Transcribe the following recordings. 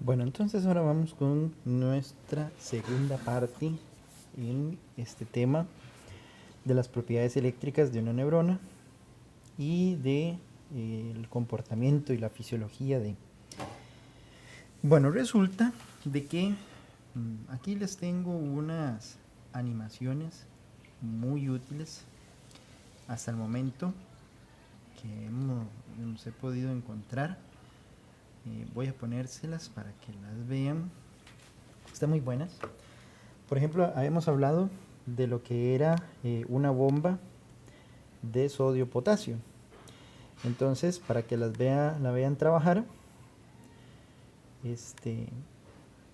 Bueno, entonces ahora vamos con nuestra segunda parte en este tema de las propiedades eléctricas de una neurona y de el comportamiento y la fisiología de. Bueno, resulta de que aquí les tengo unas animaciones muy útiles hasta el momento que hemos he podido encontrar. Voy a ponérselas para que las vean. Están muy buenas. Por ejemplo, habíamos hablado de lo que era una bomba de sodio-potasio. Entonces, para que la vean trabajar,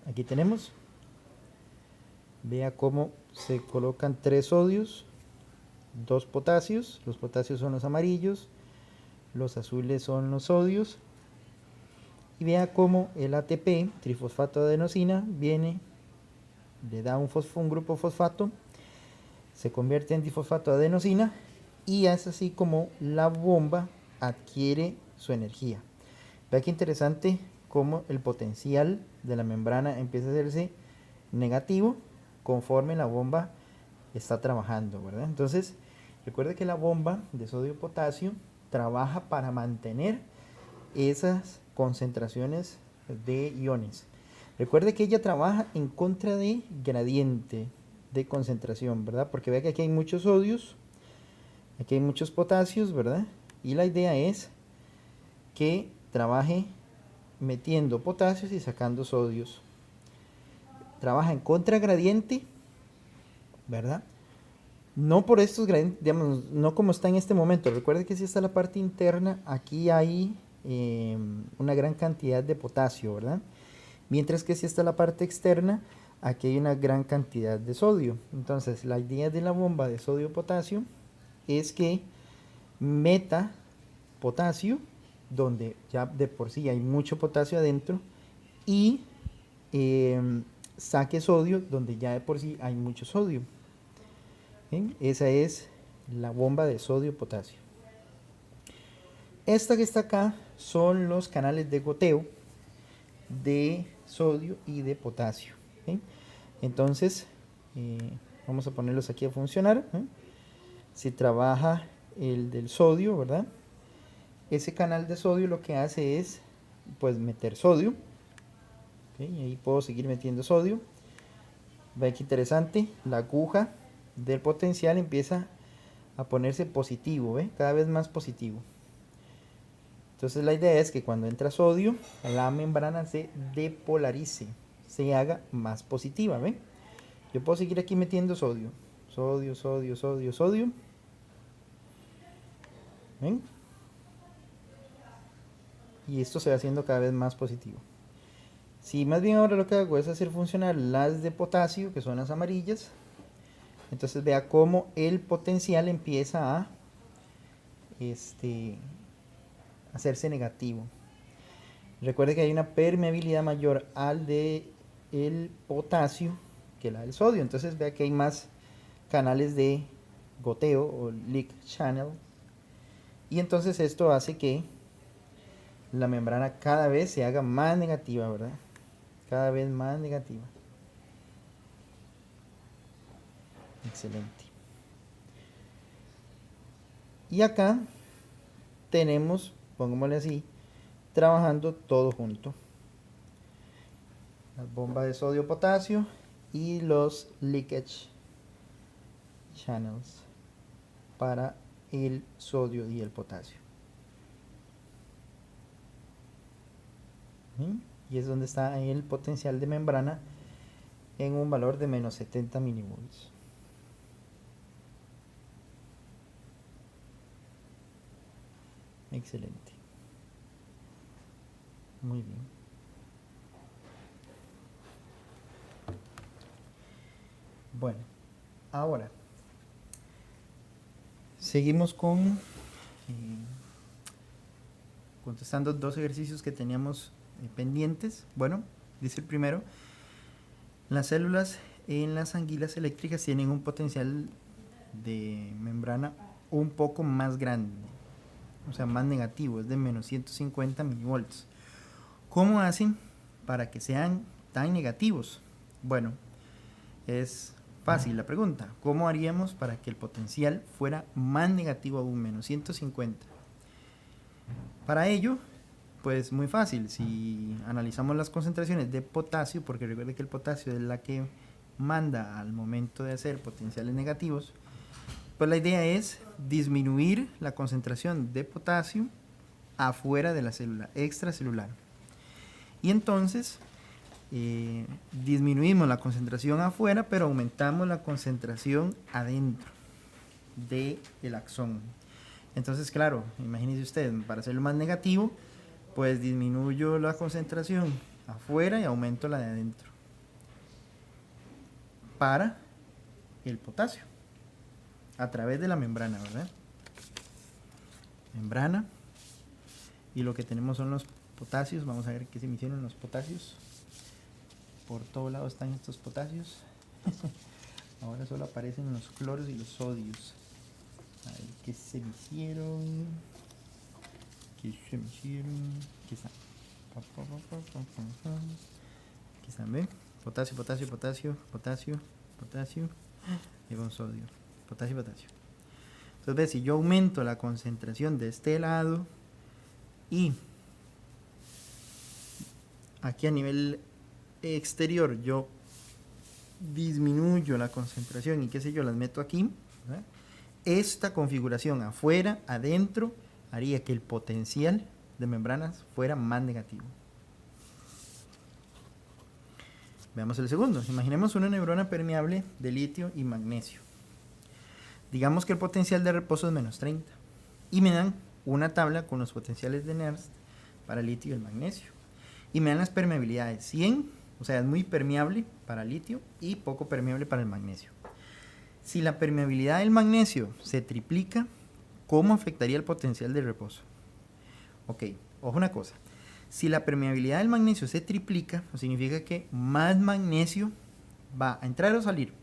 aquí tenemos. Vea cómo se colocan 3 sodios, 2 potasios. Los potasios son los amarillos, los azules son los sodios. Y vea cómo el ATP, trifosfato de adenosina, viene, le da un grupo fosfato, se convierte en difosfato de adenosina y es así como la bomba adquiere su energía. Vea qué interesante cómo el potencial de la membrana empieza a hacerse negativo conforme la bomba está trabajando, ¿verdad? Entonces, recuerde que la bomba de sodio-potasio trabaja para mantener esas concentraciones de iones. Recuerde que ella trabaja en contra de gradiente de concentración, ¿verdad? Porque vea que aquí hay muchos sodios, aquí hay muchos potasios, ¿verdad? Y la idea es que trabaje metiendo potasios y sacando sodios. Trabaja en contragradiente, ¿verdad? No por estos gradientes, digamos, no como está en este momento. Recuerde que si está la parte interna, aquí hay una gran cantidad de potasio, ¿verdad? Mientras que si está la parte externa, aquí hay una gran cantidad de sodio. Entonces, la idea de la bomba de sodio-potasio es que meta potasio, donde ya de por sí hay mucho potasio adentro, y saque sodio, donde ya de por sí hay mucho sodio. ¿Bien? Esa es la bomba de sodio-potasio. Esta que está acá son los canales de goteo de sodio y de potasio. ¿Bien? Entonces, vamos a ponerlos aquí a funcionar. Si trabaja el del sodio, ¿verdad? Ese canal de sodio lo que hace es, pues, meter sodio. ¿Okay? Y ahí puedo seguir metiendo sodio. Ve que interesante, la aguja del potencial empieza a ponerse positivo, ¿ve? Cada vez más positivo. Entonces la idea es que cuando entra sodio, la membrana se depolarice, se haga más positiva, ¿ve? Yo puedo seguir aquí metiendo sodio, sodio, sodio, sodio, sodio. ¿Ven? Y esto se va haciendo cada vez más positivo. Si más bien ahora lo que hago es hacer funcionar las de potasio, que son las amarillas, entonces vea cómo el potencial empieza a hacerse negativo. Recuerde que hay una permeabilidad mayor al de el potasio que la del sodio. Entonces vea que hay más canales de goteo o leak channel. Y entonces esto hace que la membrana cada vez se haga más negativa, ¿verdad? Cada vez más negativa. Excelente. Y acá tenemos, pongámosle así, trabajando todo junto. Las bombas de sodio-potasio y los leakage channels para el sodio y el potasio. Y es donde está el potencial de membrana en un valor de menos 70 milivolts. Excelente. Muy bien. Bueno, ahora seguimos contestando dos ejercicios que teníamos pendientes. Bueno, dice el primero: las células en las anguilas eléctricas tienen un potencial de membrana un poco más grande, o sea, más negativo, es de menos 150 milivolts. ¿Cómo hacen para que sean tan negativos? Bueno, es fácil la pregunta. ¿Cómo haríamos para que el potencial fuera más negativo aún, menos 150? Para ello, pues muy fácil. Si analizamos las concentraciones de potasio, porque recuerde que el potasio es la que manda al momento de hacer potenciales negativos, pues la idea es disminuir la concentración de potasio afuera de la célula, extracelular. Y entonces disminuimos la concentración afuera, pero aumentamos la concentración adentro del axón. Entonces, claro, imagínense usted, para hacerlo más negativo, pues disminuyo la concentración afuera y aumento la de adentro para el potasio a través de la membrana, ¿verdad? Membrana. Y lo que tenemos son los potasios. Vamos a ver qué se me hicieron los potasios. Por todos lados están estos potasios. Ahora solo aparecen los cloros y los sodios. A ver qué se me hicieron. ¿Qué se me hicieron? Aquí están. Aquí están, ¿ven? Potasio, potasio, potasio, potasio, potasio. Y con sodio. Potasio, potasio. Entonces, ¿ves? Si yo aumento la concentración de este lado y aquí a nivel exterior yo disminuyo la concentración y qué sé yo, las meto aquí, ¿verdad? Esta configuración afuera, adentro, haría que el potencial de membranas fuera más negativo. Veamos el segundo. Imaginemos una neurona permeable de litio y magnesio. Digamos que el potencial de reposo es menos 30. Y me dan una tabla con los potenciales de Nernst para el litio y el magnesio. Y me dan las permeabilidades. 100, o sea, es muy permeable para litio y poco permeable para el magnesio. Si la permeabilidad del magnesio se triplica, ¿cómo afectaría el potencial de reposo? Ok, ojo una cosa. Si la permeabilidad del magnesio se triplica, significa que más magnesio va a entrar o salir.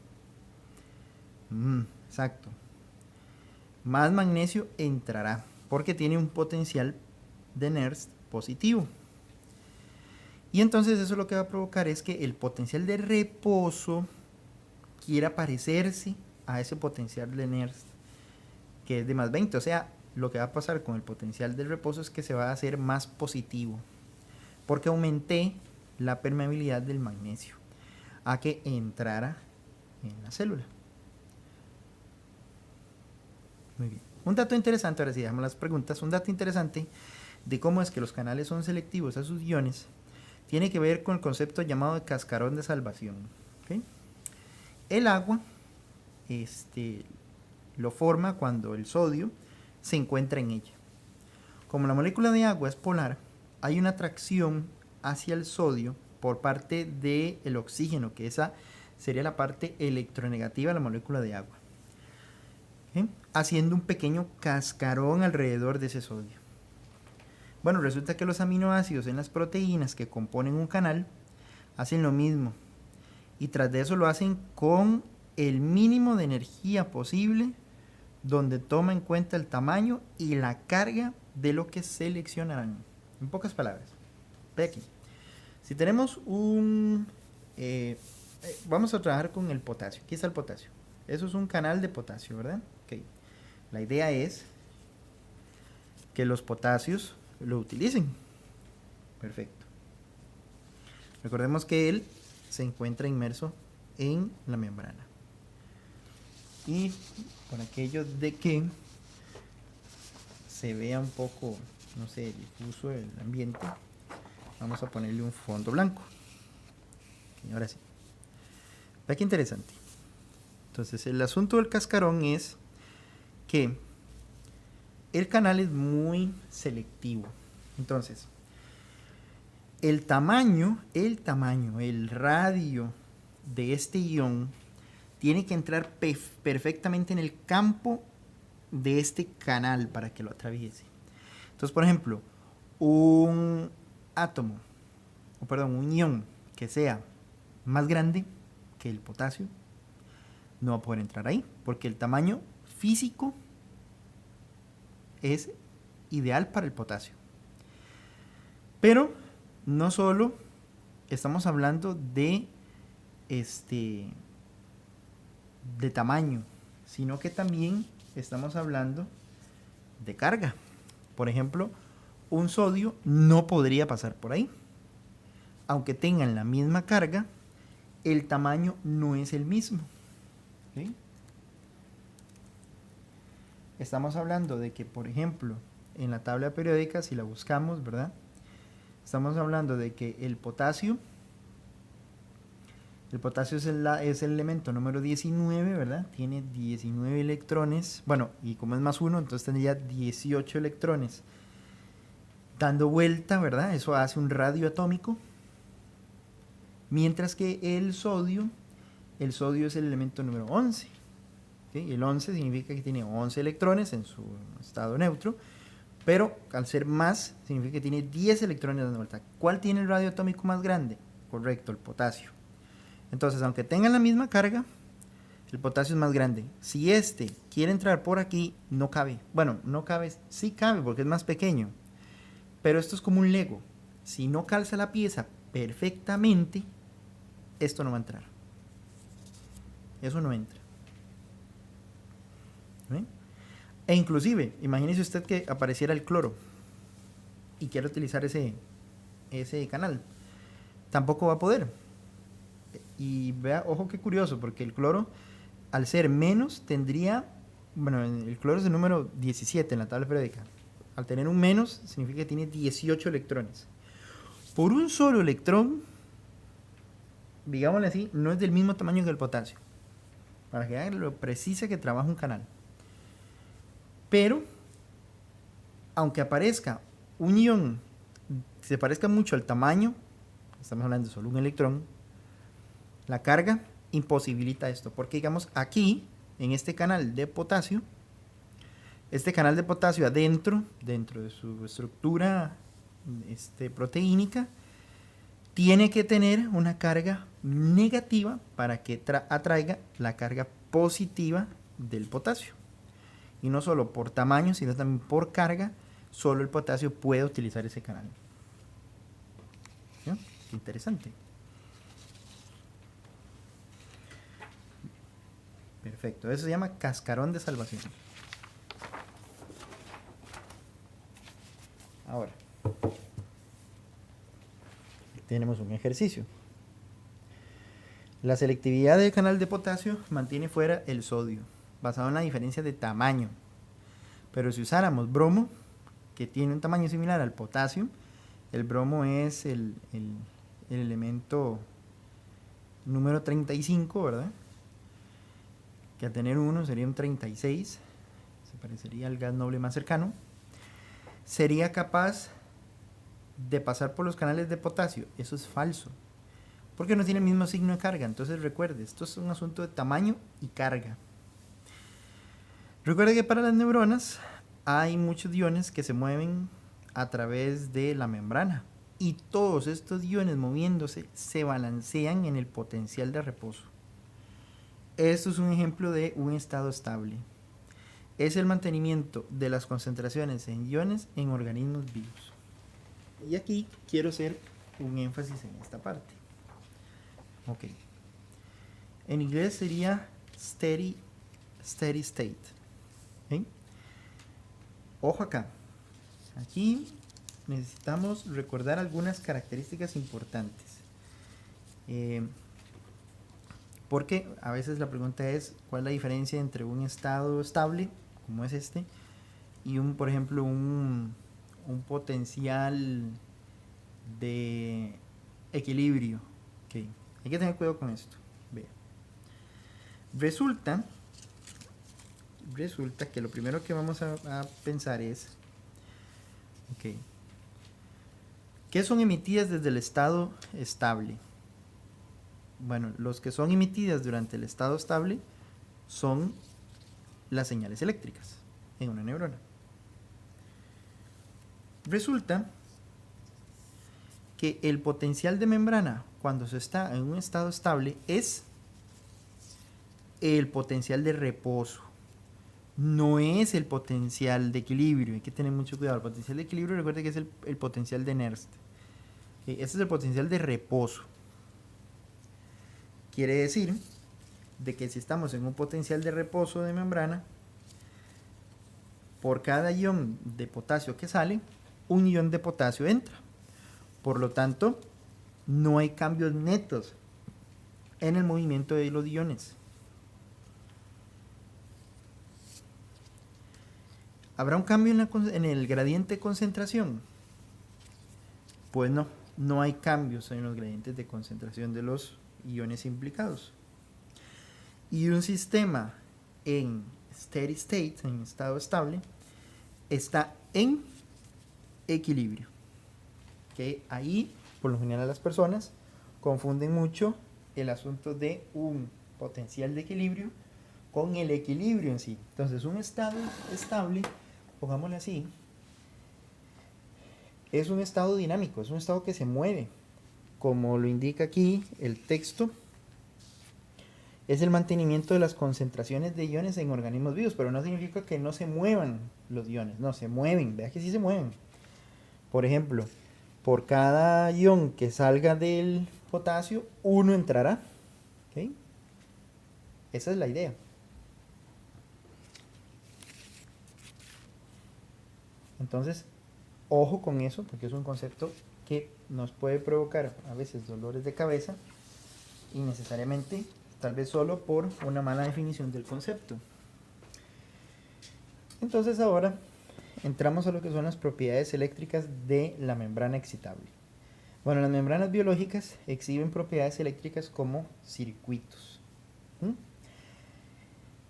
Exacto. Más magnesio entrará porque tiene un potencial de Nernst positivo. Y entonces eso lo que va a provocar es que el potencial de reposo quiera parecerse a ese potencial de Nernst, que es de más 20. O sea, lo que va a pasar con el potencial de reposo es que se va a hacer más positivo, porque aumenté la permeabilidad del magnesio a que entrara en la célula. Muy bien. Un dato interesante, ahora sí dejamos las preguntas, un dato interesante de cómo es que los canales son selectivos a sus iones, tiene que ver con el concepto llamado de cascarón de salvación. ¿Okay? El agua lo forma cuando el sodio se encuentra en ella. Como la molécula de agua es polar, hay una atracción hacia el sodio por parte del oxígeno, que esa sería la parte electronegativa de la molécula de agua, ¿okay? Haciendo un pequeño cascarón alrededor de ese sodio. Bueno, resulta que los aminoácidos en las proteínas que componen un canal hacen lo mismo, y tras de eso lo hacen con el mínimo de energía posible, donde toma en cuenta el tamaño y la carga de lo que seleccionarán. En pocas palabras, ve aquí. Si tenemos vamos a trabajar con el potasio. Aquí está el potasio. Eso es un canal de potasio, ¿verdad? Okay. La idea es que los potasios lo utilicen. Perfecto. Recordemos que él se encuentra inmerso en la membrana. Y por aquello de que se vea un poco, no sé, difuso el ambiente, vamos a ponerle un fondo blanco. Okay, ahora sí. Vea qué interesante. Entonces, el asunto del cascarón es que el canal es muy selectivo. Entonces, el tamaño, el radio de este ion tiene que entrar perfectamente en el campo de este canal para que lo atraviese. Entonces, por ejemplo, un ion que sea más grande que el potasio no va a poder entrar ahí, porque el tamaño físico es ideal para el potasio. Pero no solo estamos hablando de tamaño, sino que también estamos hablando de carga. Por ejemplo, un sodio no podría pasar por ahí. Aunque tengan la misma carga, el tamaño no es el mismo. ¿Sí? Estamos hablando de que, por ejemplo, en la tabla periódica, si la buscamos, ¿verdad? Estamos hablando de que el potasio es el elemento número 19, ¿verdad? Tiene 19 electrones. Bueno, y como es más 1, entonces tendría 18 electrones dando vuelta, ¿verdad? Eso hace un radio atómico. Mientras que el sodio es el elemento número 11. ¿Sí? El 11 significa que tiene 11 electrones en su estado neutro, pero al ser más, significa que tiene 10 electrones dando vuelta. ¿Cuál tiene el radio atómico más grande? Correcto, el potasio. Entonces, aunque tengan la misma carga, el potasio es más grande. Si este quiere entrar por aquí, no cabe. Bueno, no cabe, sí cabe porque es más pequeño. Pero esto es como un Lego. Si no calza la pieza perfectamente, esto no va a entrar. Eso no entra. ¿Ven? E inclusive, imagínese usted que apareciera el cloro y quiere utilizar ese canal. Tampoco va a poder. Y vea, ojo qué curioso, porque el cloro, al ser menos, tendría, bueno, el cloro es el número 17 en la tabla periódica. Al tener un menos, significa que tiene 18 electrones. Por un solo electrón, digámosle así, no es del mismo tamaño que el potasio. Para que vean lo precisa que trabaja un canal. Pero, aunque aparezca un ion, se parezca mucho al tamaño, estamos hablando de solo un electrón, la carga imposibilita esto. Porque digamos aquí, en este canal de potasio, adentro de su estructura proteínica, tiene que tener una carga negativa para que atraiga la carga positiva del potasio. Y no solo por tamaño, sino también por carga, solo el potasio puede utilizar ese canal. ¿Sí? Qué interesante. Perfecto, eso se llama cascarón de salvación. Ahora, tenemos un ejercicio. La selectividad del canal de potasio mantiene fuera el sodio, basado en la diferencia de tamaño. Pero si usáramos bromo, que tiene un tamaño similar al potasio, el bromo es el elemento número 35, ¿verdad? Que al tener 1 sería un 36, se parecería al gas noble más cercano. Sería capaz de pasar por los canales de potasio. Eso es falso, porque no tiene el mismo signo de carga. Entonces recuerde, esto es un asunto de tamaño y carga. Recuerde que para las neuronas hay muchos iones que se mueven a través de la membrana, y todos estos iones moviéndose se balancean en el potencial de reposo. Esto es un ejemplo de un estado estable. Es el mantenimiento de las concentraciones en iones en organismos vivos. Y aquí quiero hacer un énfasis en esta parte. Ok. En inglés sería steady state. ¿Okay? Ojo acá. Aquí necesitamos recordar algunas características importantes. Porque a veces la pregunta es ¿cuál es la diferencia entre un estado estable, como es este, y por ejemplo, un potencial de equilibrio? Okay. Hay que tener cuidado con esto. Vea. Resulta que lo primero que vamos a pensar es, ¿qué son emitidas desde el estado estable? Bueno, los que son emitidas durante el estado estable son las señales eléctricas en una neurona. Resulta que el potencial de membrana cuando se está en un estado estable es el potencial de reposo, no es el potencial de equilibrio. Hay que tener mucho cuidado. El potencial de equilibrio, recuerde que es el potencial de Nernst. Este es el potencial de reposo. Quiere decir de que si estamos en un potencial de reposo de membrana, por cada ion de potasio que sale, un ion de potasio entra. Por lo tanto, no hay cambios netos en el movimiento de los iones. ¿Habrá un cambio en el gradiente de concentración? Pues no, no hay cambios en los gradientes de concentración de los iones implicados. Y un sistema en steady state, en estado estable, está en equilibrio. ¿Okay? Ahí, por lo general, las personas confunden mucho el asunto de un potencial de equilibrio con el equilibrio en sí. Entonces, un estado estable, pongámosle así, es un estado dinámico, es un estado que se mueve. Como lo indica aquí el texto, es el mantenimiento de las concentraciones de iones en organismos vivos, pero no significa que no se muevan los iones, no, se mueven, vea que sí se mueven. Por ejemplo, por cada ion que salga del potasio, uno entrará. ¿Okay? Esa es la idea. Entonces, ojo con eso, porque es un concepto que nos puede provocar a veces dolores de cabeza, innecesariamente, tal vez solo por una mala definición del concepto. Entonces ahora entramos a lo que son las propiedades eléctricas de la membrana excitable. Bueno, las membranas biológicas exhiben propiedades eléctricas como circuitos.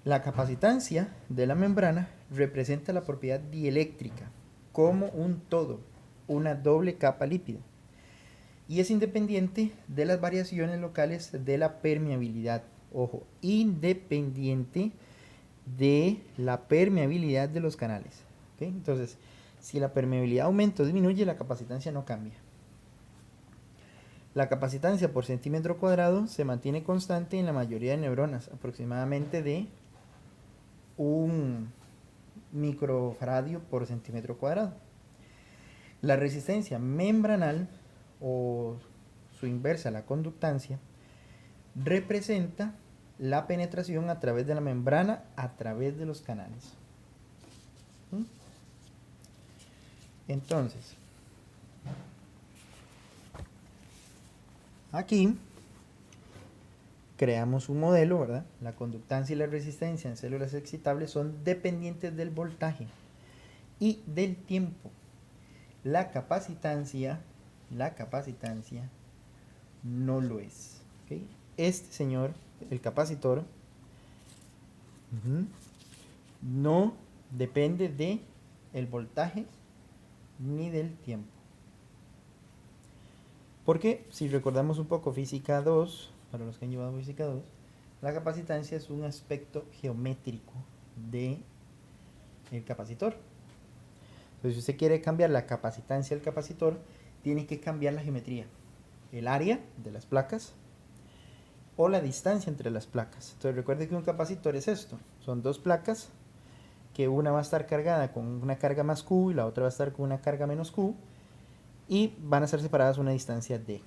La capacitancia de la membrana representa la propiedad dieléctrica como un todo, una doble capa lípida, y es independiente de las variaciones locales de la permeabilidad. Ojo, independiente de la permeabilidad de los canales. ¿Okay? Entonces, si la permeabilidad aumenta o disminuye, la capacitancia no cambia. La capacitancia por centímetro cuadrado se mantiene constante en la mayoría de neuronas, aproximadamente de 1 microfaradio por centímetro cuadrado. La resistencia membranal, o su inversa, la conductancia, representa la penetración a través de la membrana, a través de los canales. Entonces, aquí creamos un modelo, ¿verdad? La conductancia y la resistencia en células excitables son dependientes del voltaje y del tiempo. La capacitancia no lo es. ¿Okay? Este señor, el capacitor, no depende de el voltaje ni del tiempo. Porque si recordamos un poco física 2, para los que han llevado física 2, la capacitancia es un aspecto geométrico del capacitor. Entonces, si usted quiere cambiar la capacitancia del capacitor, tiene que cambiar la geometría, el área de las placas o la distancia entre las placas. Entonces, recuerde que un capacitor es esto, son dos placas, que una va a estar cargada con una carga más Q y la otra va a estar con una carga menos Q, y van a ser separadas a una distancia D.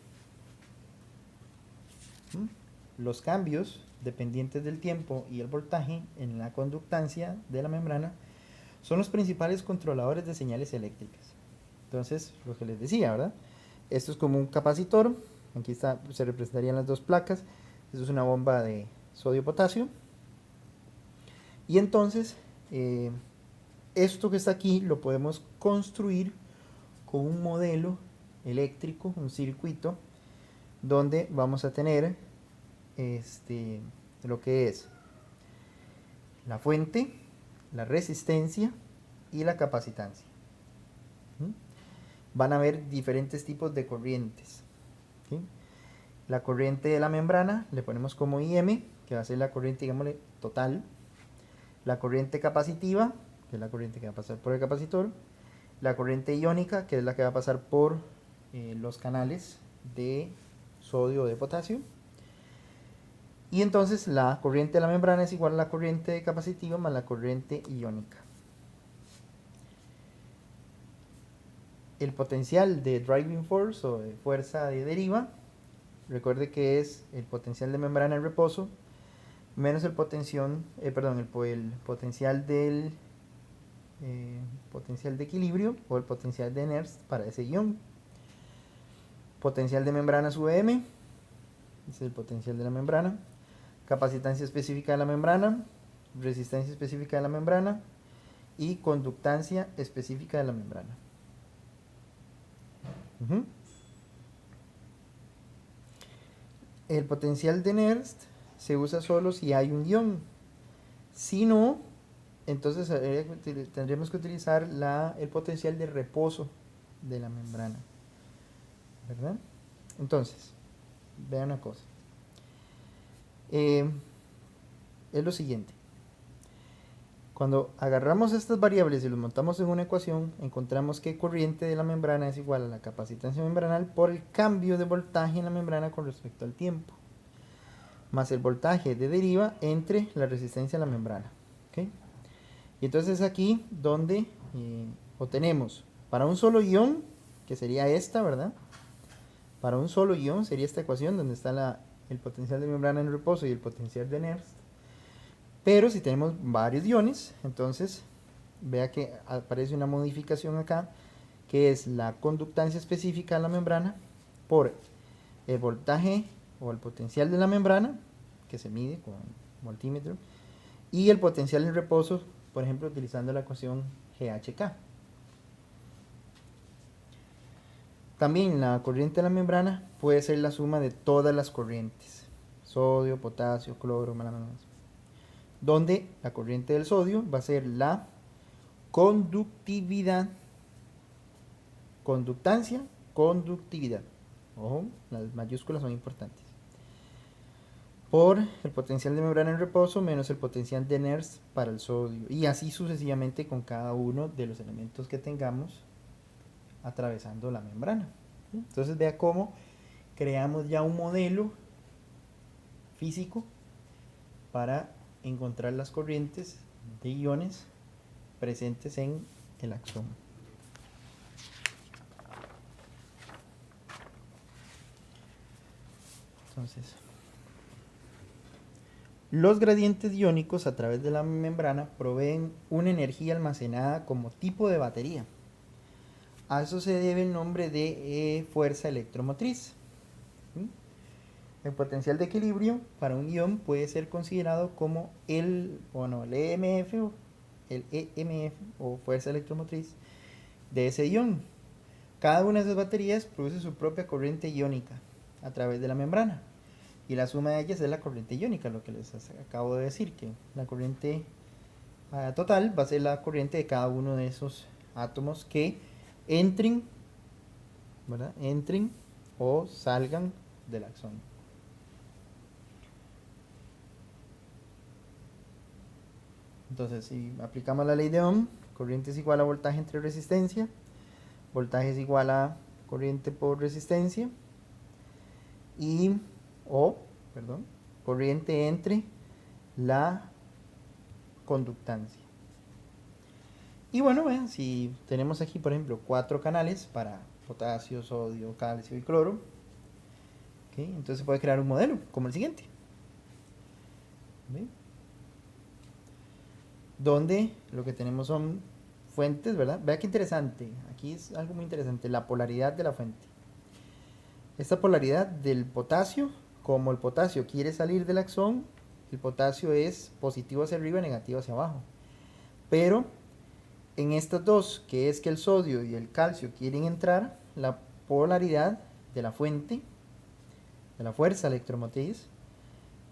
Los cambios dependientes del tiempo y el voltaje en la conductancia de la membrana son los principales controladores de señales eléctricas. Entonces, lo que les decía, ¿verdad? Esto es como un capacitor. Aquí está, se representarían las dos placas. Esto es una bomba de sodio-potasio. Y entonces, esto que está aquí lo podemos construir con un modelo eléctrico, un circuito, donde vamos a tener lo que es la fuente, la resistencia y la capacitancia. Van a haber diferentes tipos de corrientes. ¿Sí? La corriente de la membrana le ponemos como IM, que va a ser la corriente, digámosle, total. La corriente capacitiva, que es la corriente que va a pasar por el capacitor. La corriente iónica, que es la que va a pasar por los canales de sodio o de potasio. Y entonces la corriente de la membrana es igual a la corriente capacitiva más la corriente iónica. el potencial de driving force o de fuerza de deriva, recuerde que es el potencial de membrana en reposo menos el potencial, el potencial del potencial de equilibrio o el potencial de Nernst para ese ion. Potencial de membrana sub m, ese es el potencial de la membrana. Capacitancia específica de la membrana, resistencia específica de la membrana y conductancia específica de la membrana. El potencial de Nernst se usa solo si hay un ion. Si no, entonces tendríamos que utilizar el potencial de reposo de la membrana, ¿verdad? Entonces, vean una cosa. Es lo siguiente. Cuando agarramos estas variables y los montamos en una ecuación, encontramos que corriente de la membrana es igual a la capacitancia membranal por el cambio de voltaje en la membrana con respecto al tiempo, más el voltaje de deriva entre la resistencia a la membrana. ¿Okay? Y entonces es aquí donde obtenemos para un solo ion, que sería esta, ¿verdad? Para un solo ion sería esta ecuación donde está el potencial de membrana en reposo y el potencial de Nernst. Pero si tenemos varios iones, entonces vea que aparece una modificación acá, que es la conductancia específica de la membrana por el voltaje o el potencial de la membrana, que se mide con voltímetro, y el potencial en reposo, por ejemplo, utilizando la ecuación GHK. También la corriente de la membrana puede ser la suma de todas las corrientes, sodio, potasio, cloro, manganeso, donde la corriente del sodio va a ser la conductividad, conductancia, conductividad. Ojo, las mayúsculas son importantes. Por el potencial de membrana en reposo menos el potencial de Nernst para el sodio. Y así sucesivamente con cada uno de los elementos que tengamos atravesando la membrana. Entonces vea cómo creamos ya un modelo físico para encontrar las corrientes de iones presentes en el axón. Entonces, los gradientes iónicos a través de la membrana proveen una energía almacenada como tipo de batería. A eso se debe el nombre de fuerza electromotriz. El potencial de equilibrio para un ion puede ser considerado como el EMF o fuerza electromotriz de ese ion. Cada una de esas baterías produce su propia corriente iónica a través de la membrana y la suma de ellas es la corriente iónica, lo que les acabo de decir, que la corriente total va a ser la corriente de cada uno de esos átomos que entren, ¿verdad? Entren o salgan del axón. Entonces, si aplicamos la ley de Ohm, corriente es igual a voltaje entre resistencia, voltaje es igual a corriente por resistencia, y, corriente entre la conductancia. Y bueno, vean, si tenemos aquí, por ejemplo, 4 canales para potasio, sodio, calcio y cloro, ¿okay? Entonces se puede crear un modelo, como el siguiente. ¿Ven? Donde lo que tenemos son fuentes, ¿verdad? Vea qué interesante, aquí es algo muy interesante, la polaridad de la fuente. Esta polaridad del potasio, como el potasio quiere salir del axón, el potasio es positivo hacia arriba y negativo hacia abajo. Pero en estas dos, que es que el sodio y el calcio quieren entrar, la polaridad de la fuente, de la fuerza electromotriz,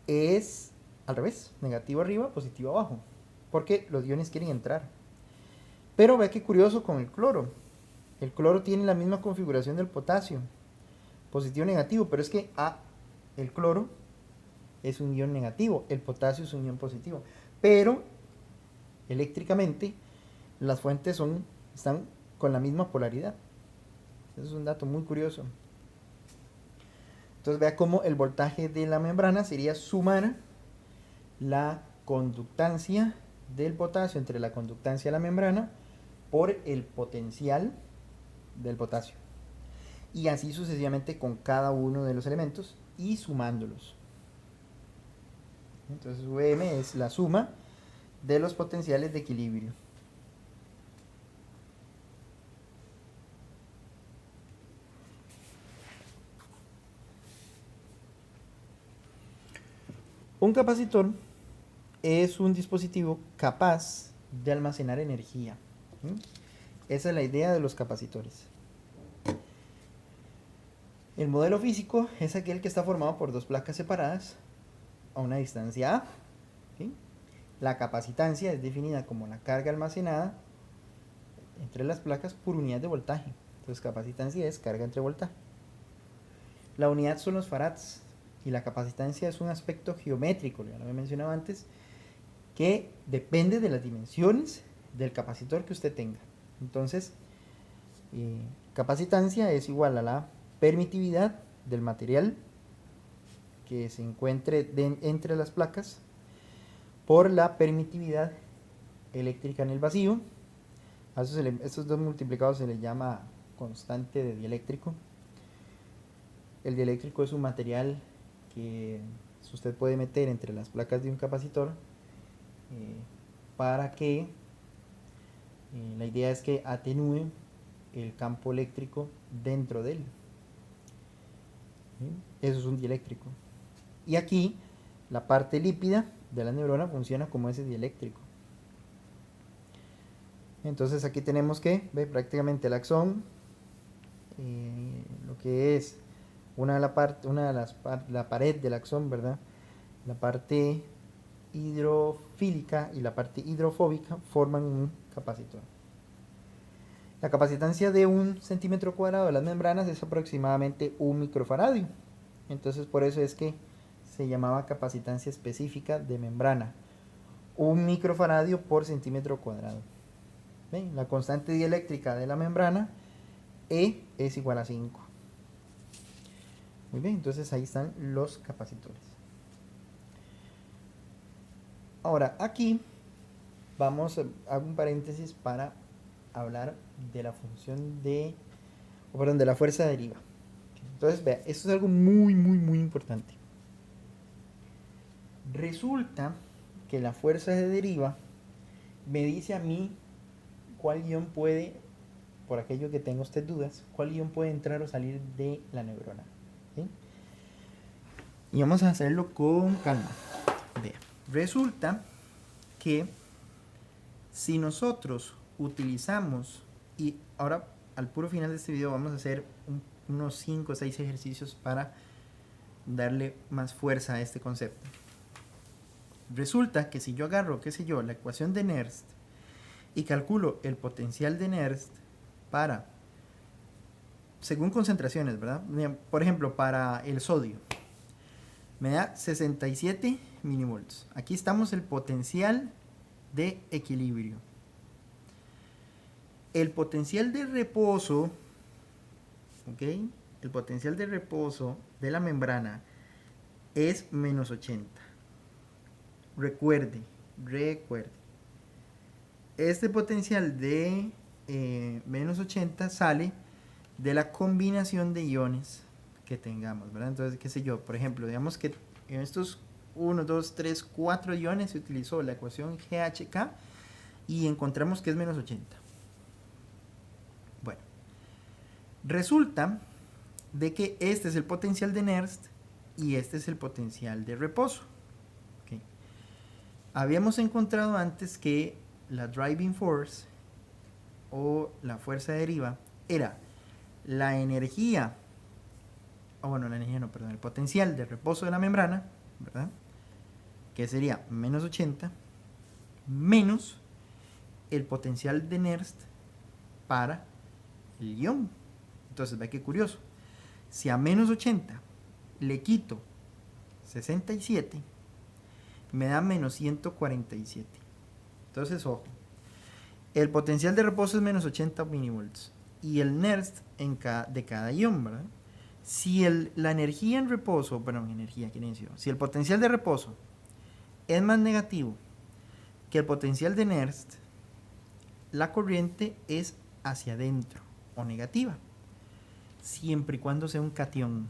es al revés, negativo arriba, positivo abajo, porque los iones quieren entrar. Pero ve qué curioso con el cloro. El cloro tiene la misma configuración del potasio, positivo negativo, pero es que el cloro es un ion negativo, el potasio es un ion positivo, pero eléctricamente las fuentes están con la misma polaridad. Eso es un dato muy curioso. Entonces vea cómo el voltaje de la membrana sería sumar la conductancia del potasio entre la conductancia de la membrana por el potencial del potasio. Y así sucesivamente con cada uno de los elementos y sumándolos. Entonces Vm es la suma de los potenciales de equilibrio. Un capacitor es un dispositivo capaz de almacenar energía. Esa es la idea de los capacitores. El modelo físico es aquel que está formado por dos placas separadas a una distancia A. ¿Sí? La capacitancia es definida como la carga almacenada entre las placas por unidad de voltaje. Entonces capacitancia es carga entre voltaje. La unidad son los farads y la capacitancia es un aspecto geométrico, ya lo había mencionado antes, que depende de las dimensiones del capacitor que usted tenga. Entonces, capacitancia es igual a la permitividad del material que se encuentre entre las placas por la permitividad eléctrica en el vacío. A esos dos multiplicados se les llama constante de dieléctrico. El dieléctrico es un material que usted puede meter entre las placas de un capacitor para que la idea es que atenúe el campo eléctrico dentro de él. Eso es un dieléctrico. Y aquí la parte lípida de la neurona funciona como ese dieléctrico. Entonces aquí tenemos que ver prácticamente el axón, lo que es la pared del axón, ¿verdad? La parte hidrofílica y la parte hidrofóbica forman un capacitor. La capacitancia de 1 centímetro cuadrado de las membranas es aproximadamente 1 microfaradio. Entonces por eso es que se llamaba capacitancia específica de membrana. 1 microfaradio por centímetro cuadrado. ¿Ven? La constante dieléctrica de la membrana E es igual a 5. Muy bien, entonces ahí están los capacitores. Ahora aquí hago un paréntesis para hablar de la función de la fuerza de deriva. Entonces vea, esto es algo muy importante. Resulta que la fuerza de deriva me dice a mí cuál ion puede, por aquello que tenga usted dudas, cuál ion puede entrar o salir de la neurona. ¿Sí? Y vamos a hacerlo con calma. Vea, resulta que si nosotros utilizamos, y ahora al puro final de este video vamos a hacer unos 5 o 6 ejercicios para darle más fuerza a este concepto. Resulta que si yo agarro, qué sé yo, la ecuación de Nernst y calculo el potencial de Nernst según concentraciones, ¿verdad? Por ejemplo, para el sodio, me da 67 milivolts. Aquí estamos el potencial de equilibrio. El potencial de reposo, ¿ok? El potencial de reposo de la membrana es menos 80. Recuerde. Este potencial de menos 80 sale de la combinación de iones que tengamos, ¿verdad? Entonces, qué sé yo, por ejemplo, digamos que en estos 1, 2, 3, 4 iones se utilizó la ecuación GHK y encontramos que es menos 80. Bueno, resulta de que este es el potencial de Nernst y este es el potencial de reposo. ¿Okay? Habíamos encontrado antes que la driving force o la fuerza de deriva era la energía, el potencial de reposo de la membrana, ¿verdad? Que sería menos 80 menos el potencial de Nernst para el ion. Entonces, ve qué curioso. Si a menos 80 le quito 67, me da menos 147. Entonces, ojo. El potencial de reposo es menos 80 milivolts. Y el Nernst de cada ion, ¿verdad? Si la energía en reposo, si el potencial de reposo es más negativo que el potencial de Nernst, la corriente es hacia adentro. o negativa, siempre y cuando sea un catión.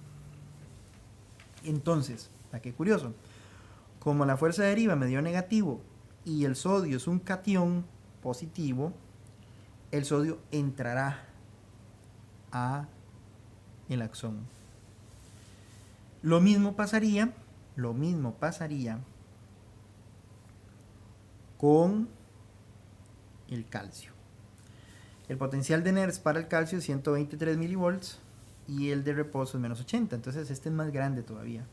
Entonces, qué curioso, como la fuerza de deriva me dio negativo y el sodio es un catión positivo, el sodio entrará a el axón. Lo mismo pasaría con el calcio. El potencial de Nernst para el calcio es 123 milivolts y el de reposo es menos 80. Entonces este es más grande todavía.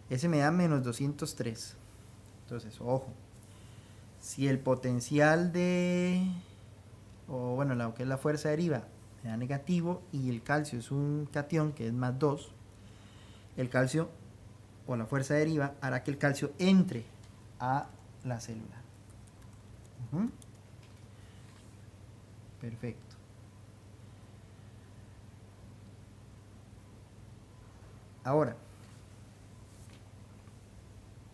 Ese me da menos 203. Entonces, ojo. Si el potencial lo que es la fuerza deriva, me da negativo y el calcio es un catión que es más 2, el calcio o la fuerza deriva hará que el calcio entre a la célula. Perfecto. Ahora,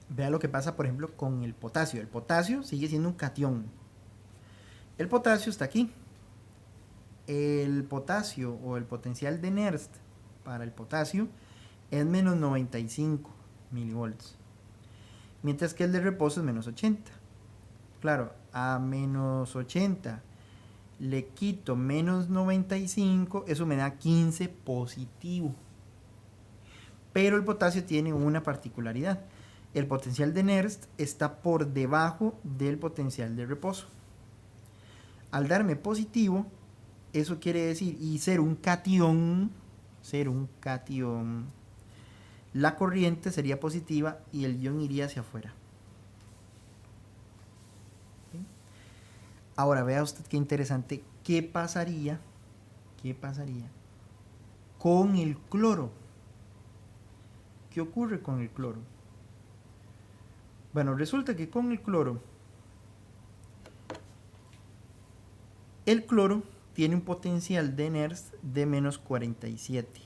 vea lo que pasa, por ejemplo, con el potasio. El potasio sigue siendo un catión. El potasio está aquí. El potasio o el potencial de Nernst para el potasio es menos 95 milivolts. Mientras que el de reposo es menos 80. Claro, a menos 80 le quito menos 95, eso me da 15 positivo. Pero el potasio tiene una particularidad. El potencial de Nernst está por debajo del potencial de reposo. Al darme positivo, eso quiere decir, y ser un catión, la corriente sería positiva y el ion iría hacia afuera. ¿Sí? Ahora vea usted qué interesante, ¿qué pasaría con el cloro? ¿Qué ocurre con el cloro? Bueno, resulta que con el cloro tiene un potencial de Nernst de menos 47.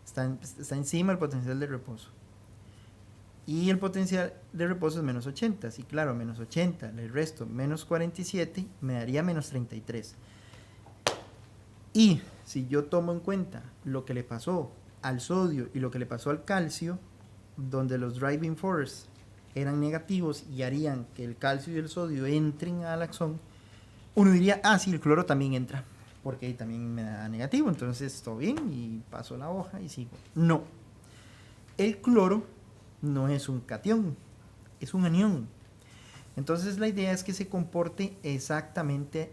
Está encima del potencial de reposo. Y el potencial de reposo es menos 80. Sí, claro, menos 80, el resto menos 47 me daría menos 33. Y si yo tomo en cuenta lo que le pasó al sodio y lo que le pasó al calcio, donde los driving force eran negativos y harían que el calcio y el sodio entren al axón, uno diría, sí, el cloro también entra, porque ahí también me da negativo, entonces todo bien y paso la hoja y sigo. No, el cloro no es un catión, es un anión. Entonces la idea es que se comporte exactamente,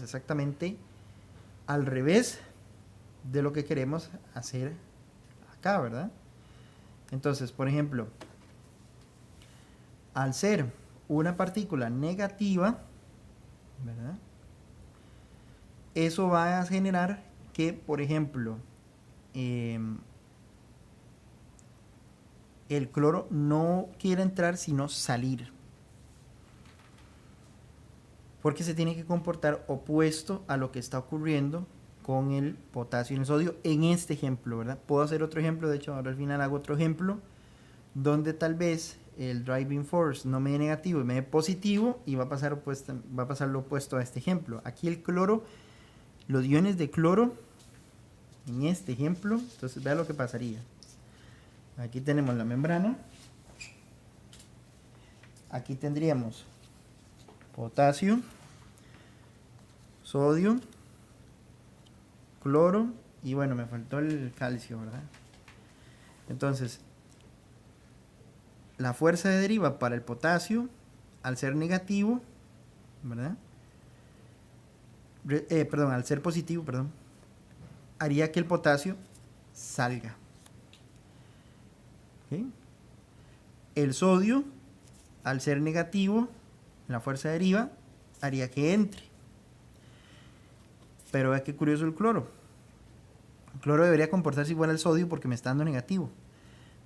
exactamente al revés de lo que queremos hacer acá, ¿verdad? Entonces, por ejemplo, al ser una partícula negativa, ¿verdad? Eso va a generar que, por ejemplo, el cloro no quiera entrar sino salir, porque se tiene que comportar opuesto a lo que está ocurriendo con el potasio y el sodio en este ejemplo, ¿verdad? Puedo hacer otro ejemplo, de hecho ahora al final hago otro ejemplo donde tal vez el driving force no me dé negativo y me dé positivo y va a pasar lo opuesto a este ejemplo. Aquí el cloro, los iones de cloro en este ejemplo, entonces vea lo que pasaría. Aquí tenemos la membrana, aquí tendríamos potasio, sodio, cloro y bueno, me faltó el calcio, ¿verdad? Entonces, la fuerza de deriva para el potasio, al ser negativo, ¿verdad? Al ser positivo, haría que el potasio salga. ¿Sí? El sodio, al ser negativo, la fuerza de deriva, haría que entre. Pero vea qué curioso el cloro. El cloro debería comportarse igual al sodio porque me está dando negativo.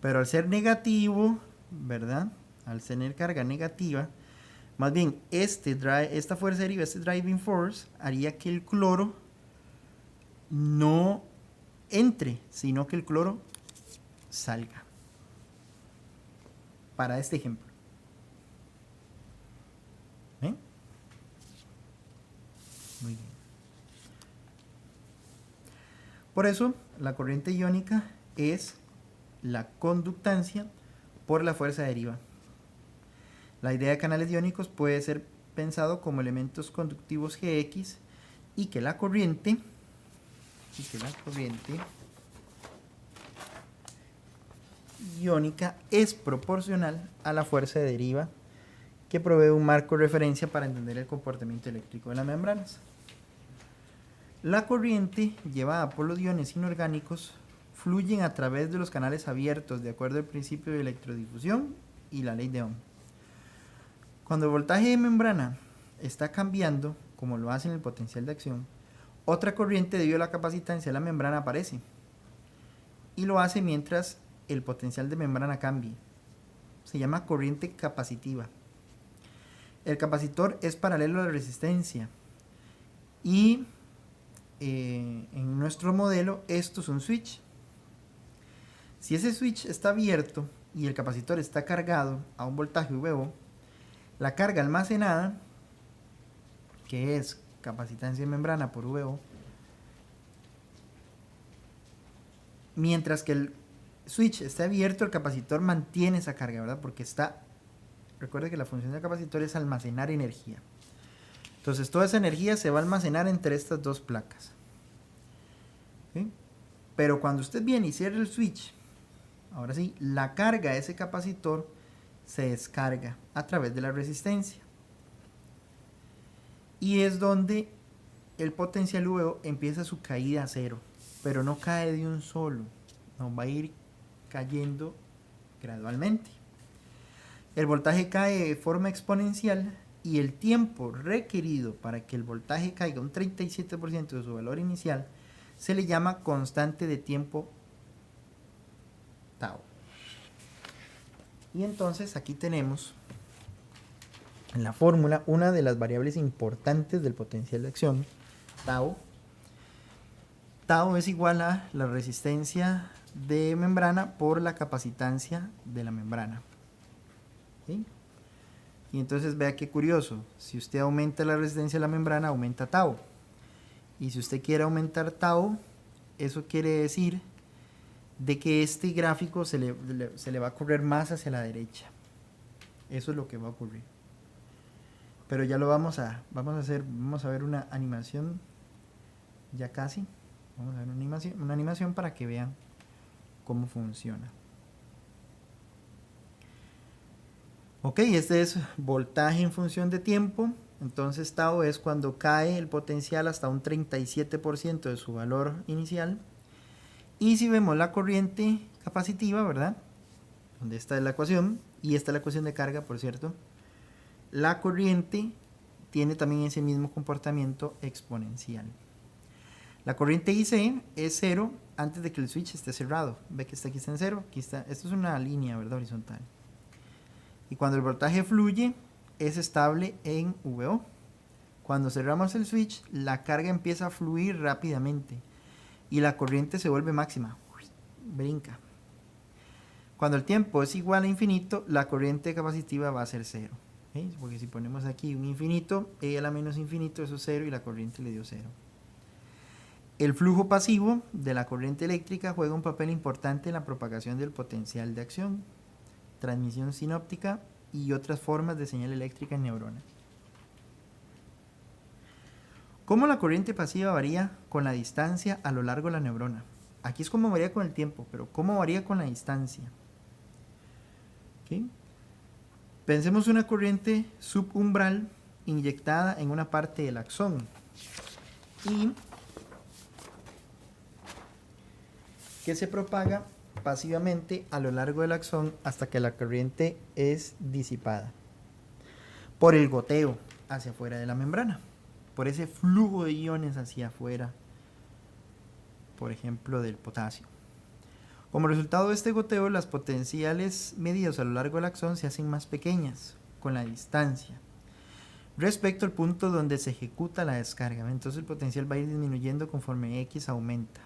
Pero al ser negativo, ¿verdad? Al tener carga negativa, más bien esta fuerza de deriva, este driving force, haría que el cloro no entre, sino que el cloro salga. Para este ejemplo. ¿Ven? Muy bien. Por eso, la corriente iónica es la conductancia por la fuerza deriva. La idea de canales iónicos puede ser pensado como elementos conductivos Gx y que la corriente iónica es proporcional a la fuerza de deriva, que provee un marco de referencia para entender el comportamiento eléctrico de las membranas. La corriente llevada por los iones inorgánicos fluyen a través de los canales abiertos de acuerdo al principio de electrodifusión y la ley de Ohm. Cuando el voltaje de membrana está cambiando, como lo hace en el potencial de acción, otra corriente debido a la capacitancia de la membrana aparece y lo hace mientras el potencial de membrana cambie. Se llama corriente capacitiva. El capacitor es paralelo a la resistencia y en nuestro modelo esto es un switch. Si ese switch está abierto y el capacitor está cargado a un voltaje VO, la carga almacenada, que es capacitancia de membrana por VO, mientras que el switch está abierto, el capacitor mantiene esa carga, ¿verdad? Porque recuerde que la función del capacitor es almacenar energía. Entonces toda esa energía se va a almacenar entre estas dos placas. ¿Sí? Pero cuando usted viene y cierra el switch, ahora sí, la carga de ese capacitor se descarga a través de la resistencia. Y es donde el potencial VO empieza su caída a cero, pero no cae de un solo, no, va a ir cayendo gradualmente. El voltaje cae de forma exponencial y el tiempo requerido para que el voltaje caiga un 37% de su valor inicial se le llama constante de tiempo tau. Y entonces aquí tenemos en la fórmula una de las variables importantes del potencial de acción, tau. Tau es igual a la resistencia de membrana por la capacitancia de la membrana. ¿Sí? Y entonces vea qué curioso, si usted aumenta la resistencia de la membrana, aumenta tau. Y si usted quiere aumentar tau, eso quiere decir de que este gráfico se le va a correr más hacia la derecha. Eso es lo que va a ocurrir. Pero ya lo vamos a ver una animación, ya casi. Vamos a ver una animación para que vean cómo funciona. Ok, este es voltaje en función de tiempo. Entonces tau es cuando cae el potencial hasta un 37% de su valor inicial. Y si vemos la corriente capacitiva, ¿verdad? Donde esta es la ecuación, y esta es la ecuación de carga, por cierto. La corriente tiene también ese mismo comportamiento exponencial. La corriente IC es cero antes de que el switch esté cerrado. Ve que aquí está en cero, aquí está. Esto es una línea, ¿verdad? Horizontal. Y cuando el voltaje fluye, es estable en VO. Cuando cerramos el switch, la carga empieza a fluir rápidamente y la corriente se vuelve máxima. Brinca. Cuando el tiempo es igual a infinito, la corriente capacitiva va a ser cero. ¿Sí? Porque si ponemos aquí un infinito, E a la menos infinito, eso es cero y la corriente le dio cero. El flujo pasivo de la corriente eléctrica juega un papel importante en la propagación del potencial de acción, transmisión sinóptica y otras formas de señal eléctrica en neuronas. ¿Cómo la corriente pasiva varía con la distancia a lo largo de la neurona? Aquí es como varía con el tiempo, pero ¿cómo varía con la distancia? ¿Okay? Pensemos una corriente subumbral inyectada en una parte del axón y que se propaga pasivamente a lo largo del axón hasta que la corriente es disipada por el goteo hacia afuera de la membrana, por ese flujo de iones hacia afuera, por ejemplo del potasio. Como resultado de este goteo, las potenciales medidas a lo largo del axón se hacen más pequeñas con la distancia respecto al punto donde se ejecuta la descarga. Entonces el potencial va a ir disminuyendo conforme X aumenta.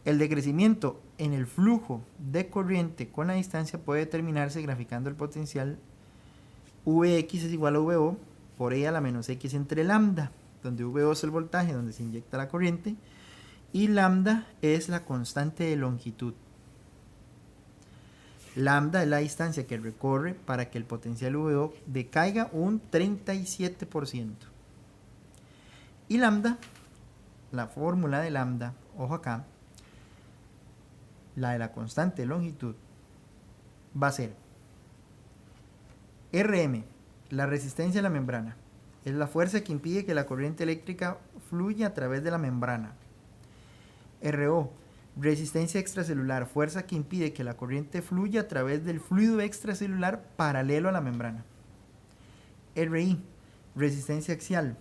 El decrecimiento en el flujo de corriente con la distancia puede determinarse graficando el potencial Vx es igual a VO por E a la menos X entre lambda, donde VO es el voltaje donde se inyecta la corriente Y lambda es la constante de longitud. Lambda es la distancia que recorre para que el potencial VO decaiga un 37%. Y lambda, la fórmula de lambda, ojo acá, la de la constante de longitud, va a ser Rm, la resistencia a la membrana, es la fuerza que impide que la corriente eléctrica fluya a través de la membrana. Rho, resistencia extracelular, fuerza que impide que la corriente fluya a través del fluido extracelular paralelo a la membrana. Ri, resistencia axial,